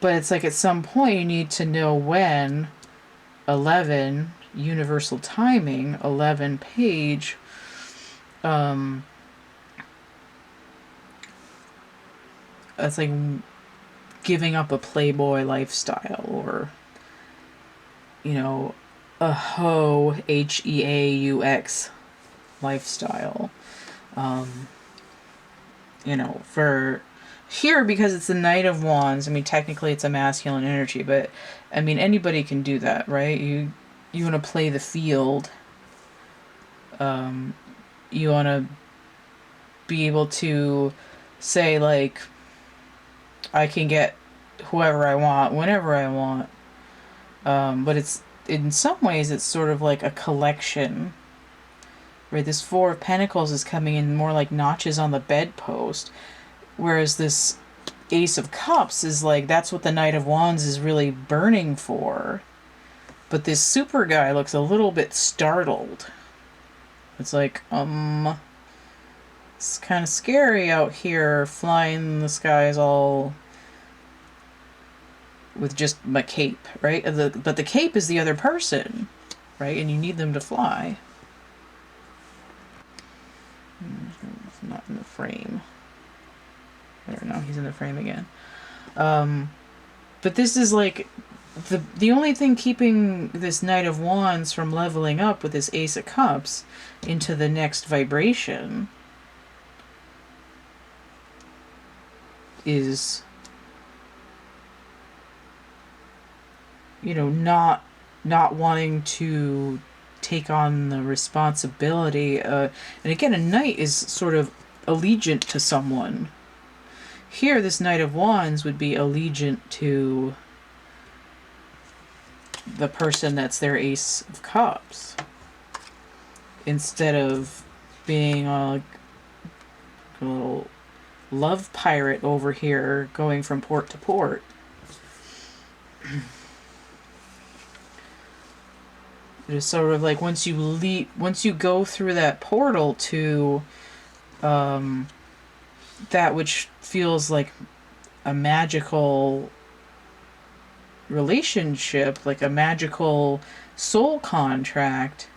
But it's like at some point you need to know when 11, universal timing, 11 Page, it's like giving up a playboy lifestyle, or, you know, a hoe, Heaux lifestyle. You know, for Here, because it's the Knight of Wands, I mean, technically it's a masculine energy, but, I mean, anybody can do that, right? You want to play the field. You want to be able to say, like, I can get whoever I want, whenever I want. But it's, in some ways, it's sort of like a collection. Right, this Four of Pentacles is coming in more like notches on the bedpost. Whereas this Ace of Cups is like, that's what the Knight of Wands is really burning for. But this super guy looks a little bit startled. It's like, it's kind of scary out here, flying in the skies all with just my cape, right? But the cape is the other person, right? And you need them to fly. It's not in the frame. There, no, he's in the frame again. But this is like the only thing keeping this Knight of Wands from leveling up with this Ace of Cups into the next vibration is, you know, not wanting to take on the responsibility. And again, a knight is sort of allegiant to someone. Here, this Knight of Wands would be allegiant to the person that's their Ace of Cups, instead of being a little love pirate over here going from port to port. It's sort of like once you go through that portal to that which feels like a magical relationship, like a magical soul contract,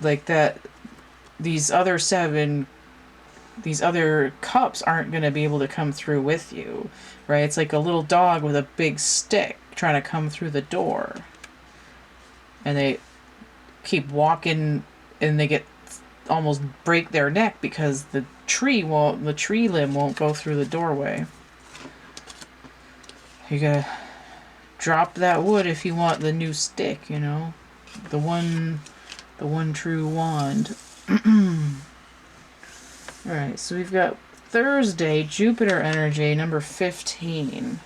like that, these other cups aren't going to be able to come through with you, right? It's like a little dog with a big stick trying to come through the door, and they keep walking and they get almost break their neck because the tree limb won't go through the doorway. You gotta drop that wood if you want the new stick, you know, the one true wand. Alright, so we've got Thursday, Jupiter energy, number 15.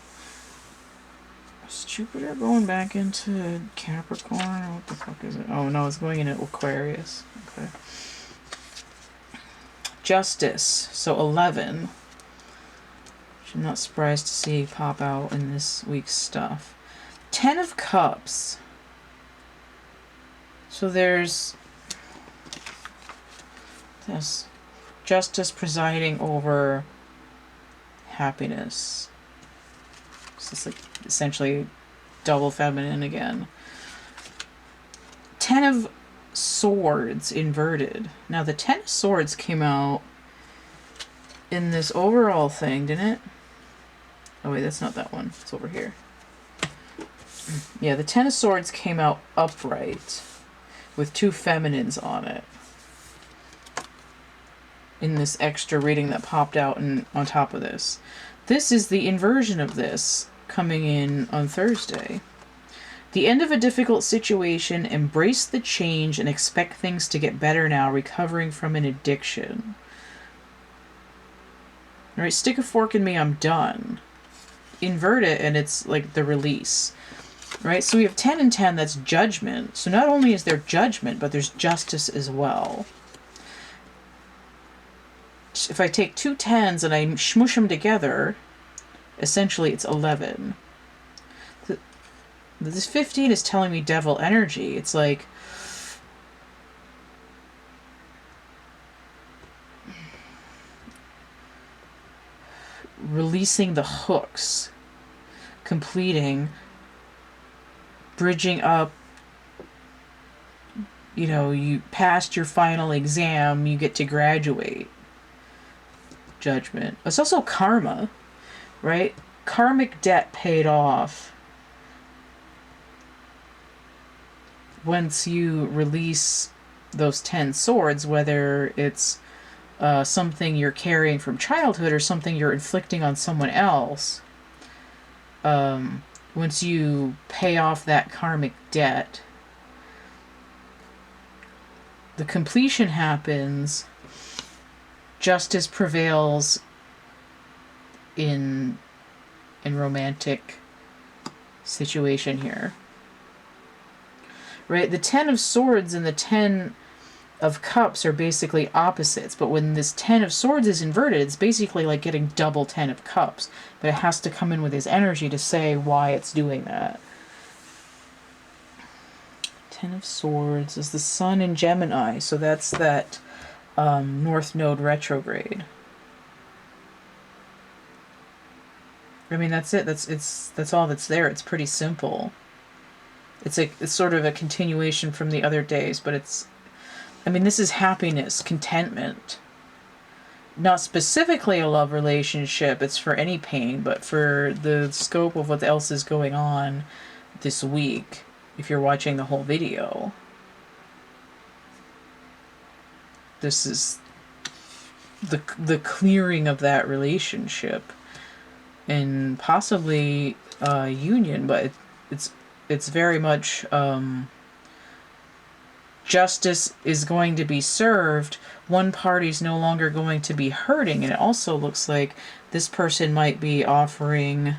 Is Jupiter going back into Capricorn? What the fuck is it? Oh no, it's going into Aquarius. Okay. Justice, so 11. Which I'm not surprised to see pop out in this week's stuff. 10 of Cups. So there's this justice presiding over happiness. So it's like essentially double feminine again. 10 of Swords inverted. Now the 10 of Swords came out in this overall thing, didn't it? Oh wait, that's not that one. It's over here. Yeah, the 10 of Swords came out upright with two feminines on it in this extra reading that popped out on top of this. This is the inversion of this coming in on Thursday. The end of a difficult situation, embrace the change and expect things to get better now, recovering from an addiction. All right, stick a fork in me, I'm done. Invert it and it's like the release. Right, so we have 10 and 10, that's judgment. So not only is there judgment, but there's justice as well. If I take two 10s and I smush them together, essentially it's 11. This 15 is telling me devil energy. It's like releasing the hooks, completing, bridging up. You know, you passed your final exam, you get to graduate. Judgment. It's also karma, right? Karmic debt paid off once you release those 10 swords, whether it's something you're carrying from childhood or something you're inflicting on someone else, once you pay off that karmic debt, the completion happens, justice prevails in romantic situation here. Right? The 10 of Swords and the 10 of Cups are basically opposites, but when this 10 of Swords is inverted, it's basically like getting double 10 of Cups, but it has to come in with his energy to say why it's doing that. 10 of Swords is the Sun in Gemini, so that's that North Node retrograde. I mean, that's it. That's all that's there. It's pretty simple. It's sort of a continuation from the other days, but it's, I mean, this is happiness, contentment. Not specifically a love relationship, it's for any pain, but for the scope of what else is going on this week, if you're watching the whole video. This is the clearing of that relationship and possibly union, but it's very much justice is going to be served. One party's no longer going to be hurting, and it also looks like this person might be offering,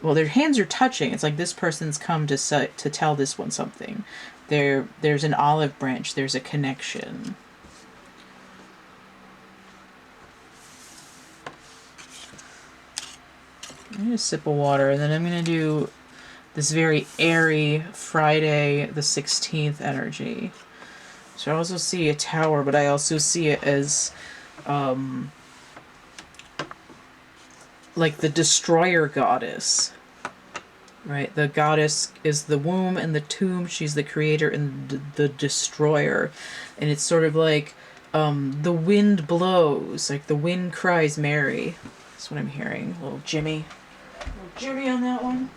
well, their hands are touching. It's like this person's come to tell this one something. There's an olive branch. There's a connection. I'm going to sip of water, and then I'm going to do this very airy Friday the 16th energy. So I also see a tower, but I also see it as like the destroyer goddess. Right? The goddess is the womb and the tomb. She's the creator and the destroyer. And it's sort of like the wind blows, like the wind cries Mary. That's what I'm hearing. Little Jimmy. Little Jimmy on that one.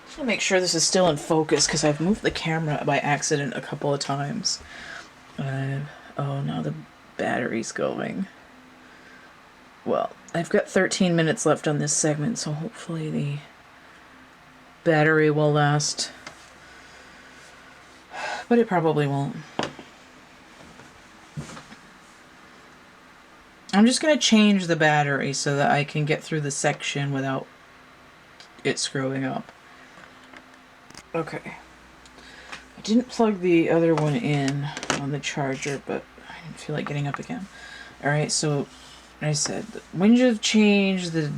Just want to make sure this is still in focus because I've moved the camera by accident a couple of times. Oh, now the battery's going. Well, I've got 13 minutes left on this segment, so hopefully the battery will last. But it probably won't. I'm just going to change the battery so that I can get through the section without it screwing up. Okay. I didn't plug the other one in on the charger, but I didn't feel like getting up again. Alright, so I said, the Wind of Change, the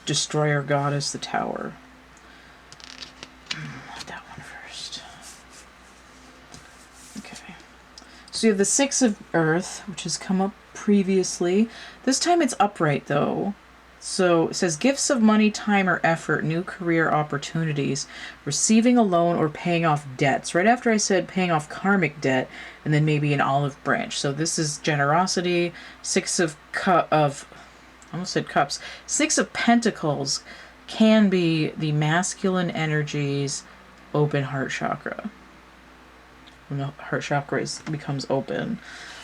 Destroyer Goddess, the Tower. That one first. Okay. So you have the Six of Earth, which has come up previously. This time it's upright, though. So it says gifts of money, time, or effort, new career opportunities, receiving a loan, or paying off debts. Right after I said paying off karmic debt, and then maybe an olive branch. So this is generosity. Six of almost said cups. Six of Pentacles can be the masculine energies, open heart chakra. When the heart chakra becomes open,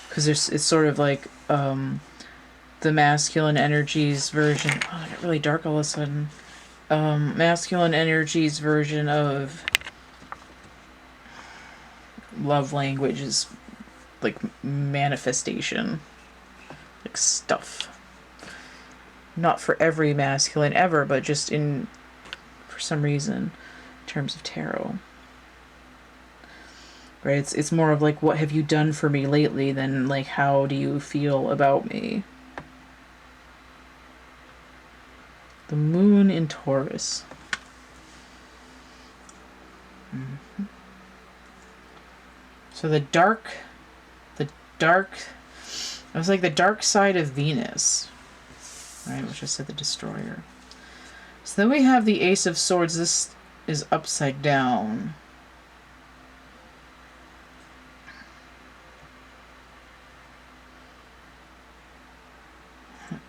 because it's sort of like the masculine energies version. Oh, it got really dark all of a sudden. Masculine energies version of love language is like manifestation, like stuff. Not for every masculine ever, but just for some reason, in terms of tarot. Right? It's more of like, what have you done for me lately than like, how do you feel about me? The moon in Taurus. Mm-hmm. So the dark, it was like the dark side of Venus, right? Which I said the destroyer. So then we have the Ace of Swords. This is upside down.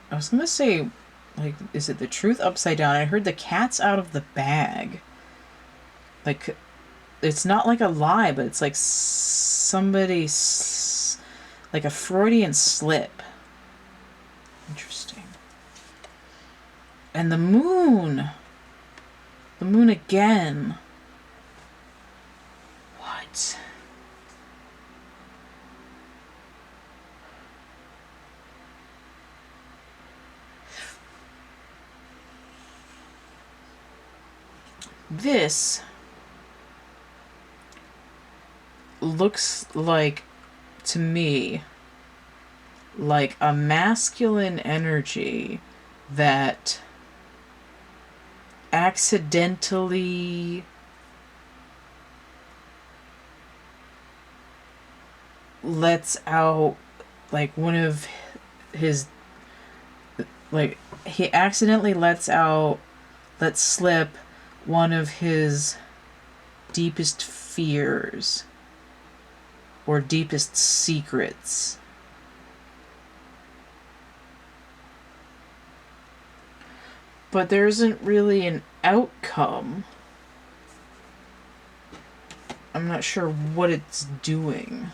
I was going to say like, is it the truth upside down? I heard the cat's out of the bag. Like, it's not like a lie, but it's like somebody, like a Freudian slip. Interesting. And the moon. The moon again. What? This looks like, to me, like a masculine energy that accidentally lets out, like, one of his, like, he accidentally lets slip one of his deepest fears or deepest secrets. But there isn't really an outcome. I'm not sure what it's doing.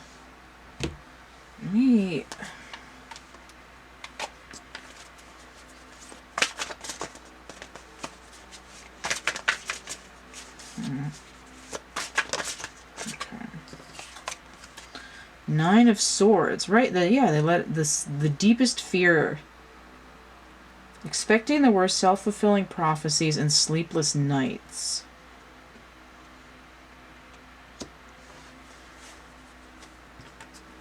Me. Okay. Nine of Swords, right? They let the deepest fear, expecting the worst, self-fulfilling prophecies, and sleepless nights.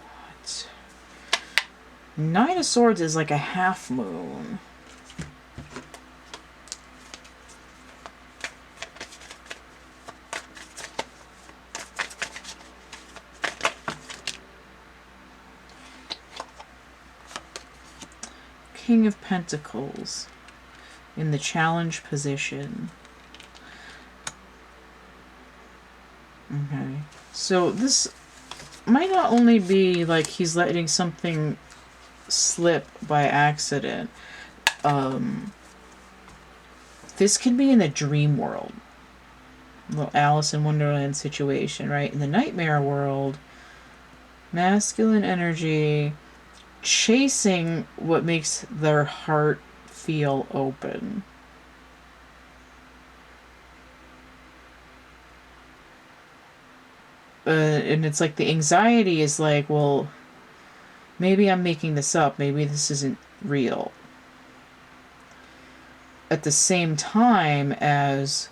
What? Nine of Swords is like a half moon. King of Pentacles in the challenge position. Okay. So this might not only be like he's letting something slip by accident. This could be in the dream world. A little Alice in Wonderland situation, right? In the nightmare world, masculine energy chasing what makes their heart feel open. And it's like the anxiety is like, well, maybe I'm making this up. Maybe this isn't real. At the same time as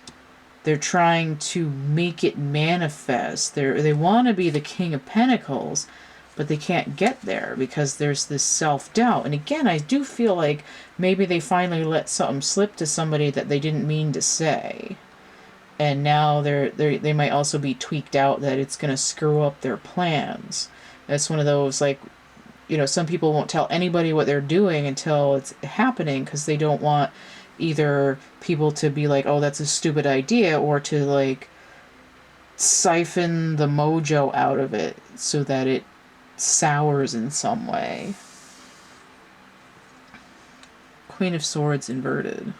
they're trying to make it manifest. They want to be the King of Pentacles, but they can't get there because there's this self-doubt. And again, I do feel like maybe they finally let something slip to somebody that they didn't mean to say. And now they might also be tweaked out that it's going to screw up their plans. That's one of those, like, you know, some people won't tell anybody what they're doing until it's happening because they don't want either people to be like, oh, that's a stupid idea, or to, like, siphon the mojo out of it so that it sours in some way. Queen of Swords inverted.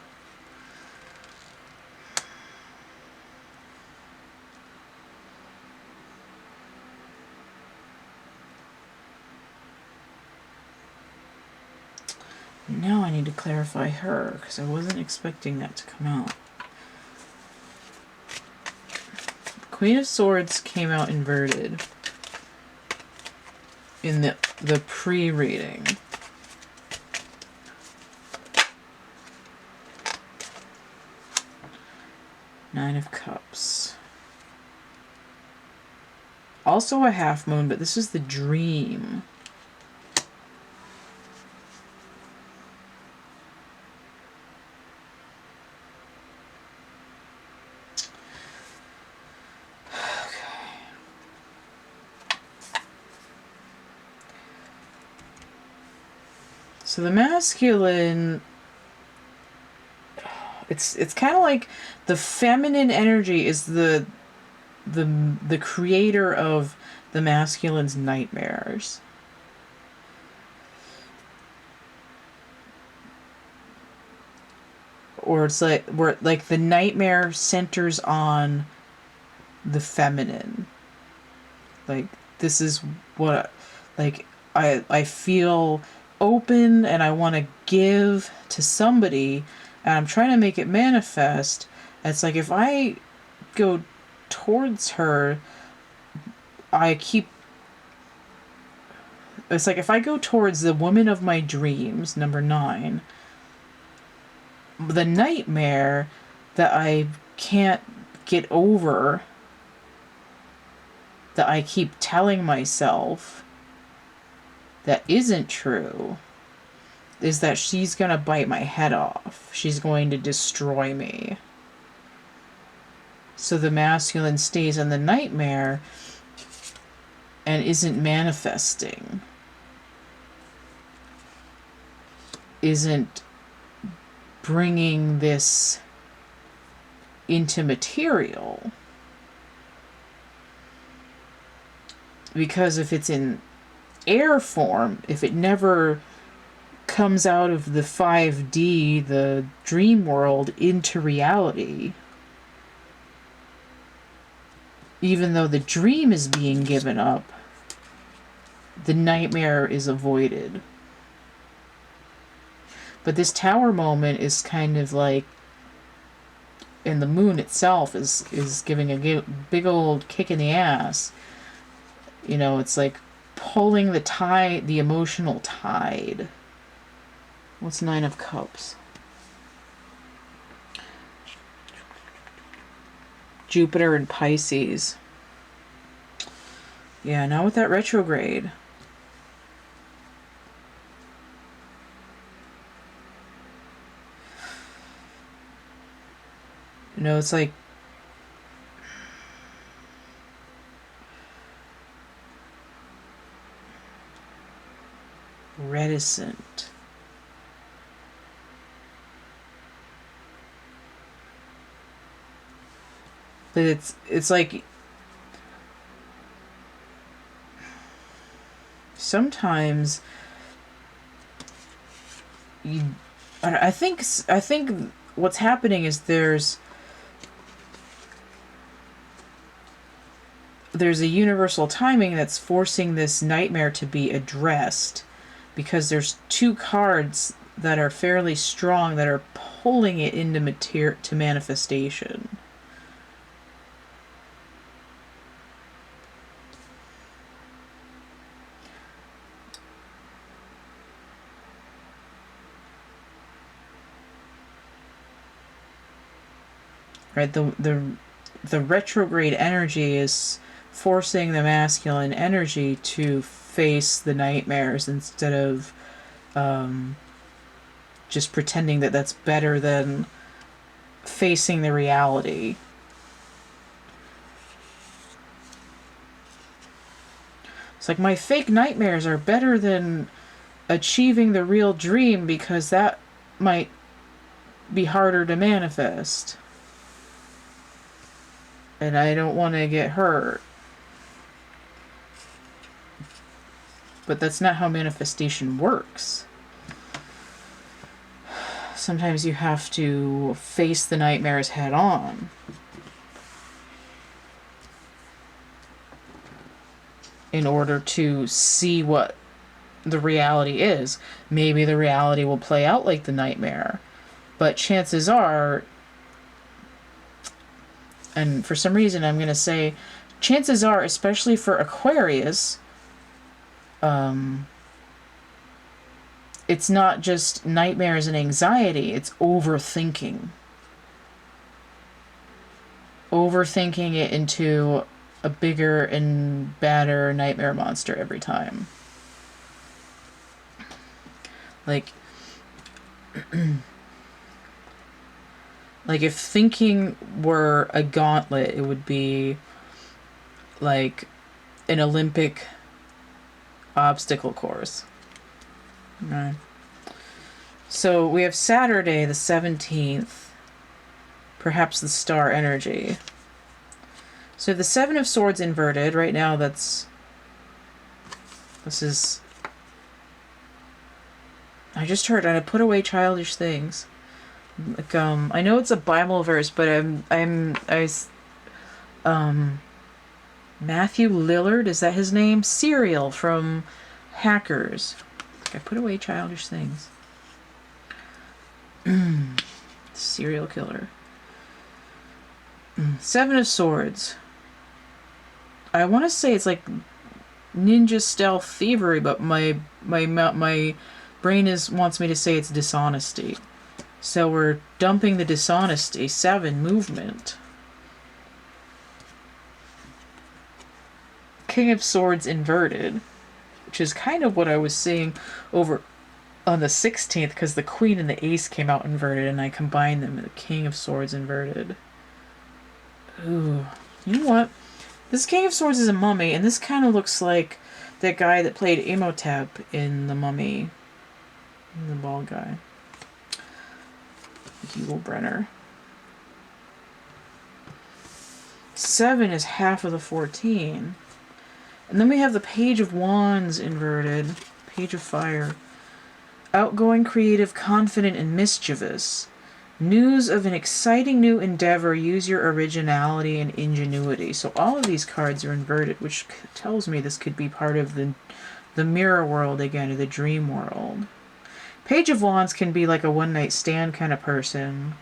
Now I need to clarify her because I wasn't expecting that to come out. Queen of Swords came out inverted in the pre-reading. Nine of Cups. Also a half moon, but this is the dream. So the masculine, it's kind of like the feminine energy is the creator of the masculine's nightmares. or it's like where like the nightmare centers on the feminine. Like this is what like I feel open and I want to give to somebody and I'm trying to make it manifest. It's like if I go towards her, it's like if I go towards the woman of my dreams, number 9, the nightmare that I can't get over, that I keep telling myself that isn't true, is that she's going to bite my head off. She's going to destroy me. So the masculine stays in the nightmare and isn't manifesting. Isn't bringing this into material. Because if it's in air form, if it never comes out of the 5D, the dream world, into reality, even though the dream is being given up, the nightmare is avoided. But this tower moment is kind of like, and the moon itself is giving a big old kick in the ass. You know, it's like pulling the tide, the emotional tide. What's 9 of Cups? Jupiter and Pisces. Yeah, now with that retrograde. You know, it's like reticent. But it's like sometimes I think what's happening is there's a universal timing that's forcing this nightmare to be addressed, because there's 2 cards that are fairly strong that are pulling it into to manifestation. Right, the retrograde energy is forcing the masculine energy to face the nightmares instead of just pretending that that's better than facing the reality. It's like my fake nightmares are better than achieving the real dream, because that might be harder to manifest. And I don't want to get hurt. But that's not how manifestation works. Sometimes you have to face the nightmares head on. In order to see what the reality is. Maybe the reality will play out like the nightmare. But chances are, and for some reason I'm going to say, chances are, especially for Aquarius, it's not just nightmares and anxiety, it's overthinking. Overthinking it into a bigger and badder nightmare monster every time. Like, like if thinking were a gauntlet, it would be like an Olympic obstacle course. Right. So we have Saturday the 17th, perhaps the star energy. So the 7 of Swords inverted right now. This is, I just heard I put away childish things. Like, I know it's a Bible verse, but Matthew Lillard, is that his name? Serial from Hackers. I put away childish things. Serial killer. Seven of Swords. I want to say it's like ninja stealth thievery, but my brain wants me to say it's dishonesty. So we're dumping the dishonesty. 7, movement. King of Swords inverted, which is kind of what I was seeing over on the 16th, because the Queen and the Ace came out inverted, and I combined them with the King of Swords inverted. Ooh. You know what? This King of Swords is a mummy, and this kind of looks like that guy that played Imhotep in The Mummy. The bald guy. Brenner. 7 is half of the 14. And then we have the Page of Wands inverted. Page of Fire. Outgoing, creative, confident, and mischievous. News of an exciting new endeavor. Use your originality and ingenuity. So all of these cards are inverted, which tells me this could be part of the mirror world again, or the dream world. Page of Wands can be like a one-night stand kind of person.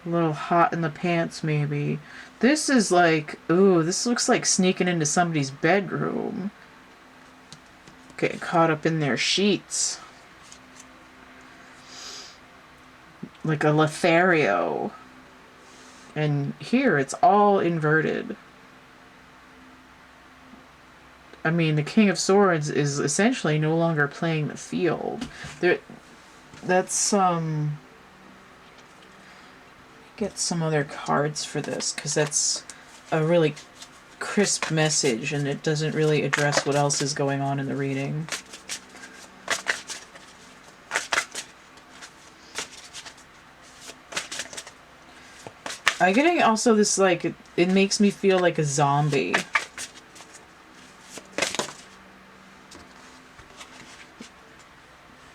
A little hot in the pants, maybe. This is like, ooh, this looks like sneaking into somebody's bedroom. Getting caught up in their sheets. Like a Lothario. And here it's all inverted. I mean, the King of Swords is essentially no longer playing the field. That's get some other cards for this, because that's a really crisp message, and it doesn't really address what else is going on in the reading. I'm getting also this, like, it makes me feel like a zombie.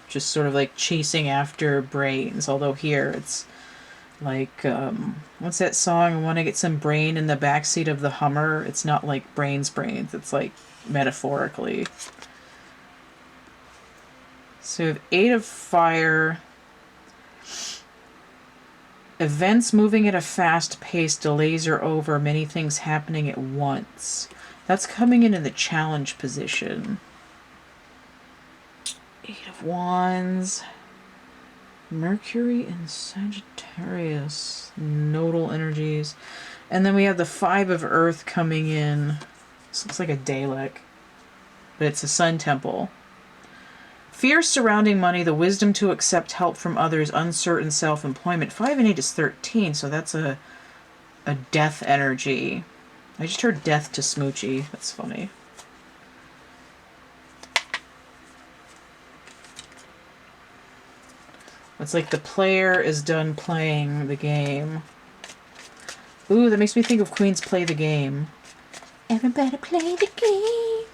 Just sort of like chasing after brains, although here it's like, what's that song? I want to get some brain in the backseat of the Hummer. It's not like brains, it's like metaphorically. So we have 8 of Fire. Events moving at a fast pace, delays are over, many things happening at once. That's coming in the challenge position. 8 of Wands. Mercury and Sagittarius. Nodal energies. And then we have the 5 of Earth coming in. This looks like a Dalek, but it's a Sun Temple. Fear surrounding money, the wisdom to accept help from others, uncertain self-employment. 5 and 8 is 13, so that's a death energy. I just heard death to Smoochie. That's funny. It's like the player is done playing the game. Ooh, that makes me think of Queen's Play the Game. Everybody play the game.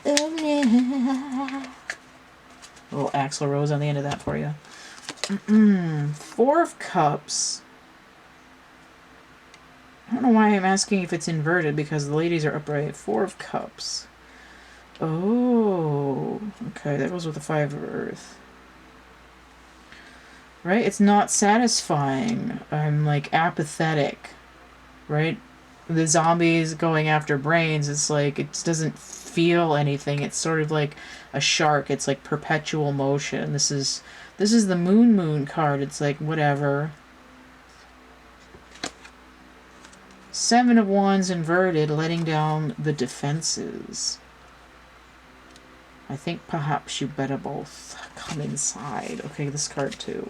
Oh, yeah. A little Axl Rose on the end of that for you. 4 of Cups. I don't know why I'm asking if it's inverted, because the ladies are upright. 4 of Cups. Oh, okay, that goes with the 5 of Earth. Right? It's not satisfying. I'm like apathetic. Right? The zombies going after brains, it's like it doesn't feel anything. It's sort of like a shark. It's like perpetual motion. This is the moon card. It's like whatever. 7 of Wands inverted, letting down the defenses. I think perhaps you better both come inside. Okay, this card too.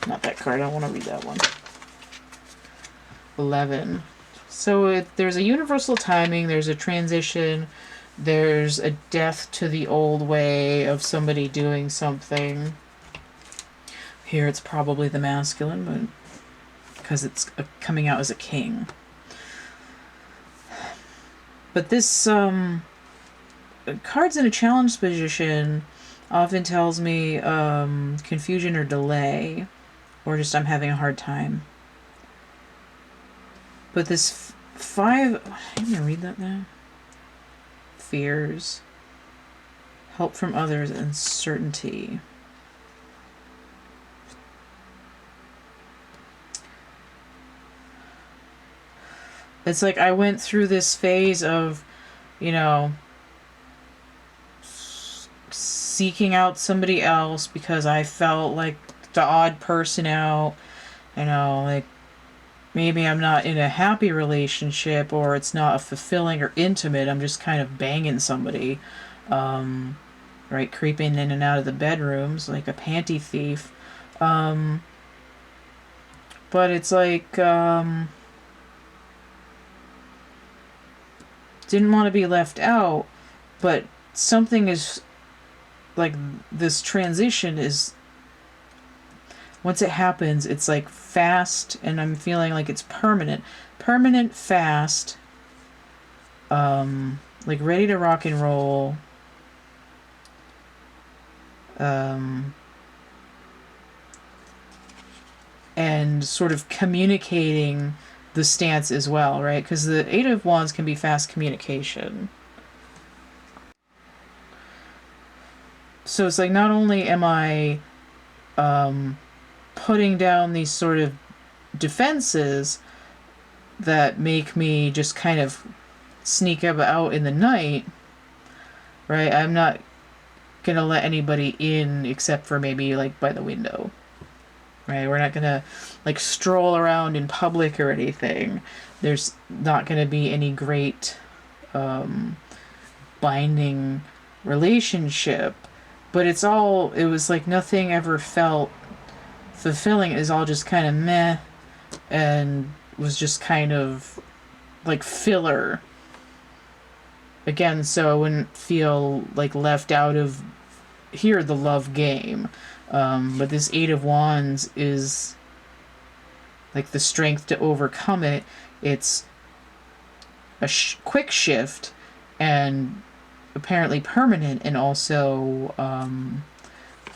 Not that card. I don't want to read that one. 11. So there's a universal timing. There's a transition. There's a death to the old way of somebody doing something. Here it's probably the masculine, but because it's coming out as a king. But this card's in a challenge position, often tells me confusion or delay, or just I'm having a hard time. But this 5, I'm going to read that now. Fears, help from others, and certainty. It's like I went through this phase of, you know, seeking out somebody else because I felt like the odd person out. You know, like maybe I'm not in a happy relationship, or it's not a fulfilling or intimate. I'm just kind of banging somebody, right? Creeping in and out of the bedrooms like a panty thief. But it's like, didn't want to be left out, but something is like this transition is, once it happens, it's like fast, and I'm feeling like it's permanent, fast, like ready to rock and roll, and sort of communicating the stance as well, right? Because the Eight of Wands can be fast communication. So it's like, not only am I putting down these sort of defenses that make me just kind of sneak out in the night, right? I'm not gonna let anybody in except for maybe like by the window, right? We're not gonna like stroll around in public or anything. There's not gonna be any great binding relationship, but it was like nothing ever felt fulfilling. It was all just kind of meh, and was just kind of like filler again, so I wouldn't feel like left out of here, the love game. But this Eight of Wands is like the strength to overcome it. It's a quick shift, and apparently permanent, and also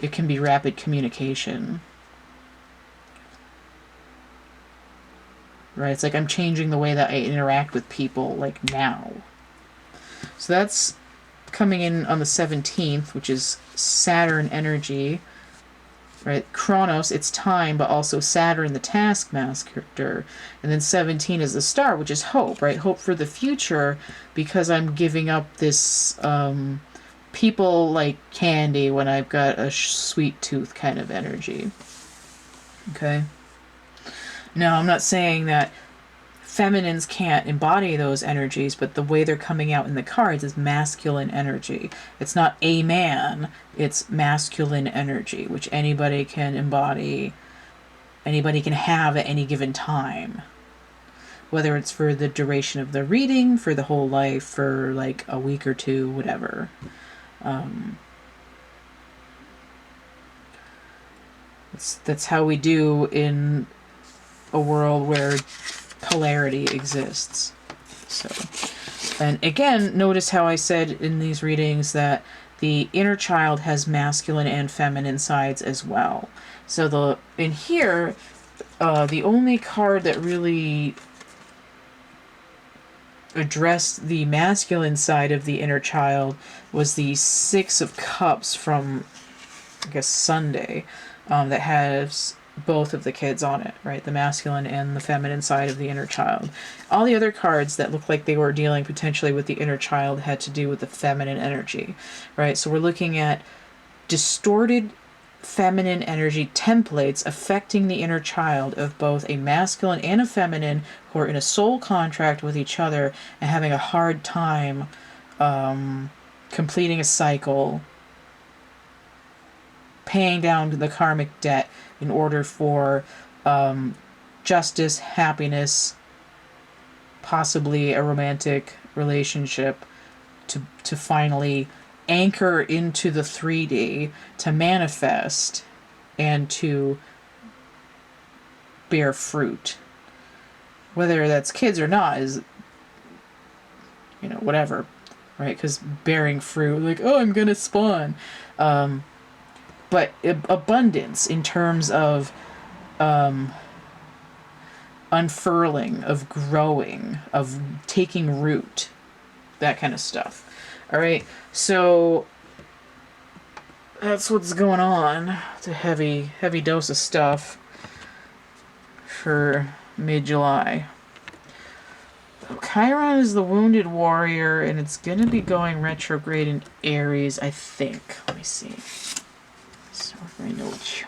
it can be rapid communication. Right? It's like I'm changing the way that I interact with people, like now. So that's coming in on the 17th, which is Saturn energy. Right? Chronos, it's time, but also Saturn, the taskmaster. And then 17 is the star, which is hope, right? Hope for the future, because I'm giving up this people like candy when I've got a sweet tooth kind of energy. Okay? Now, I'm not saying that feminines can't embody those energies, but the way they're coming out in the cards is masculine energy. It's not a man, it's masculine energy, which anybody can embody, anybody can have at any given time. Whether it's for the duration of the reading, for the whole life, for like a week or two, whatever. That's how we do in a world where polarity exists. So, and again, notice how I said in these readings that the inner child has masculine and feminine sides as well. So in here, the only card that really addressed the masculine side of the inner child was the Six of Cups from, I guess, Sunday, that has both of the kids on it, right? The masculine and the feminine side of the inner child. All the other cards that looked like they were dealing potentially with the inner child had to do with the feminine energy, right? So we're looking at distorted feminine energy templates affecting the inner child of both a masculine and a feminine who are in a soul contract with each other and having a hard time completing a cycle, paying down the karmic debt in order for justice, happiness, possibly a romantic relationship to finally anchor into the 3D, to manifest and to bear fruit. Whether that's kids or not is, whatever, right? Because bearing fruit, like, oh, I'm gonna spawn. But abundance in terms of unfurling, of growing, of taking root, that kind of stuff. All right, so that's what's going on. It's a heavy dose of stuff for mid-July. Chiron is the wounded warrior, and it's going to be going retrograde in Aries, I think. Let me see. So my notes.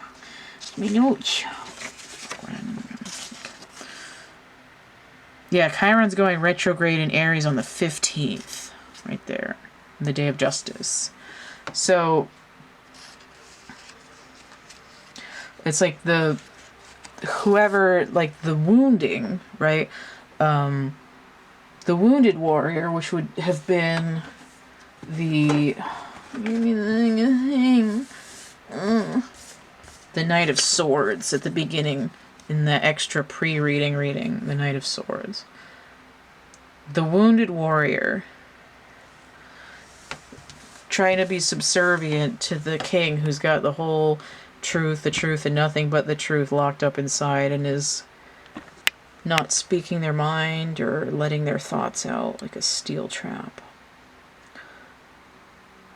Yeah, Chiron's going retrograde in Aries on the 15th, right there, the day of justice. So it's like the wounding, right? The wounded warrior, which would have been the Knight of Swords at the beginning in the extra pre-reading reading, the Knight of Swords. The wounded warrior trying to be subservient to the king who's got the whole truth, and nothing but the truth locked up inside, and is not speaking their mind or letting their thoughts out like a steel trap.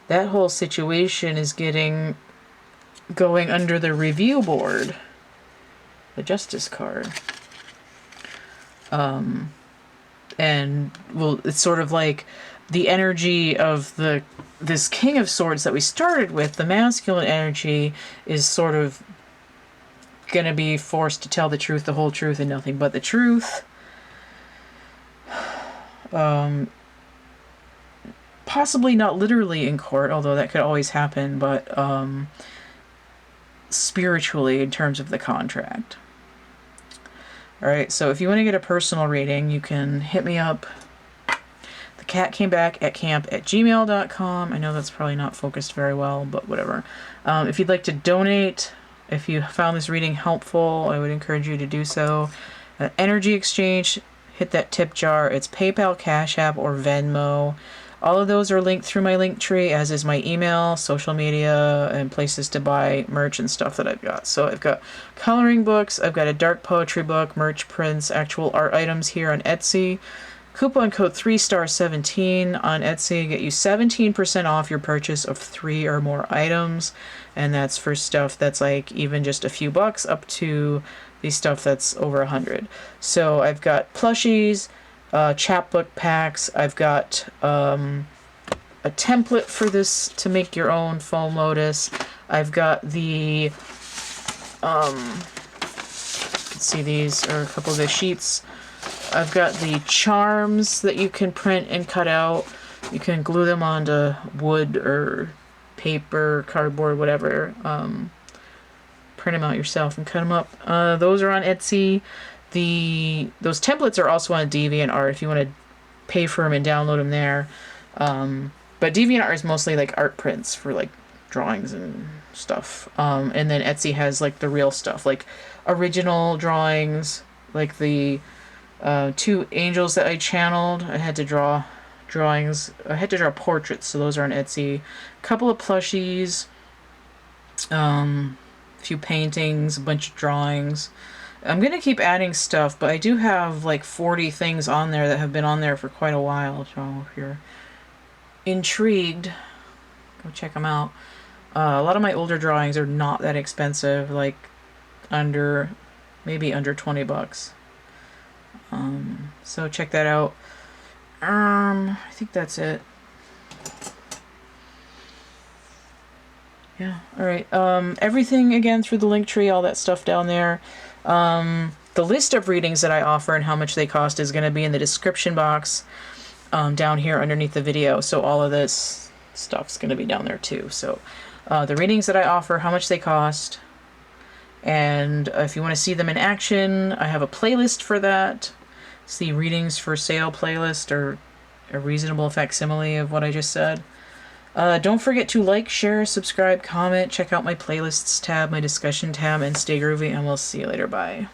That whole situation is going under the review board, the Justice card. And well, it's sort of like the energy of this King of Swords that we started with, the masculine energy, is sort of gonna be forced to tell the truth, the whole truth, and nothing but the truth. Possibly not literally in court, although that could always happen, but spiritually in terms of the contract. Alright, so if you want to get a personal reading, you can hit me up. The cat came back at camp@gmail.com. I know that's probably not focused very well, but whatever. If you'd like to donate, if you found this reading helpful, I would encourage you to do so. Energy exchange, hit that tip jar. It's PayPal, Cash App, or Venmo. All of those are linked through my link tree, as is my email, social media, and places to buy merch and stuff that I've got. So I've got coloring books, I've got a dark poetry book, merch prints, actual art items here on Etsy. Coupon code 3star17 on Etsy get you 17% off your purchase of 3 or more items, and that's for stuff that's like even just a few bucks up to the stuff that's over 100. So I've got plushies, chapbook packs. I've got a template for this to make your own foam lotus. I've got the let's see, these are a couple of the sheets. I've got the charms that you can print and cut out. You can glue them onto wood or paper, cardboard, whatever. Print them out yourself and cut them up. Those are on Etsy. Those templates are also on DeviantArt if you want to pay for them and download them there. But DeviantArt is mostly like art prints for like drawings and stuff. And then Etsy has like the real stuff, like original drawings, like the 2 angels that I channeled. I had to draw drawings. I had to draw portraits, so those are on Etsy. A couple of plushies, a few paintings, a bunch of drawings. I'm going to keep adding stuff, but I do have like 40 things on there that have been on there for quite a while. So if you're intrigued, go check them out. A lot of my older drawings are not that expensive, like maybe under 20 bucks. So check that out. I think that's it. Yeah, alright. Everything again through the link tree, all that stuff down there. The list of readings that I offer and how much they cost is going to be in the description box down here underneath the video. So all of this stuff's going to be down there too. So the readings that I offer, how much they cost, and if you want to see them in action, I have a playlist for that. It's the readings for sale playlist, or a reasonable facsimile of what I just said. Don't forget to like, share, subscribe, comment, check out my playlists tab, my discussion tab, and stay groovy, and we'll see you later. Bye.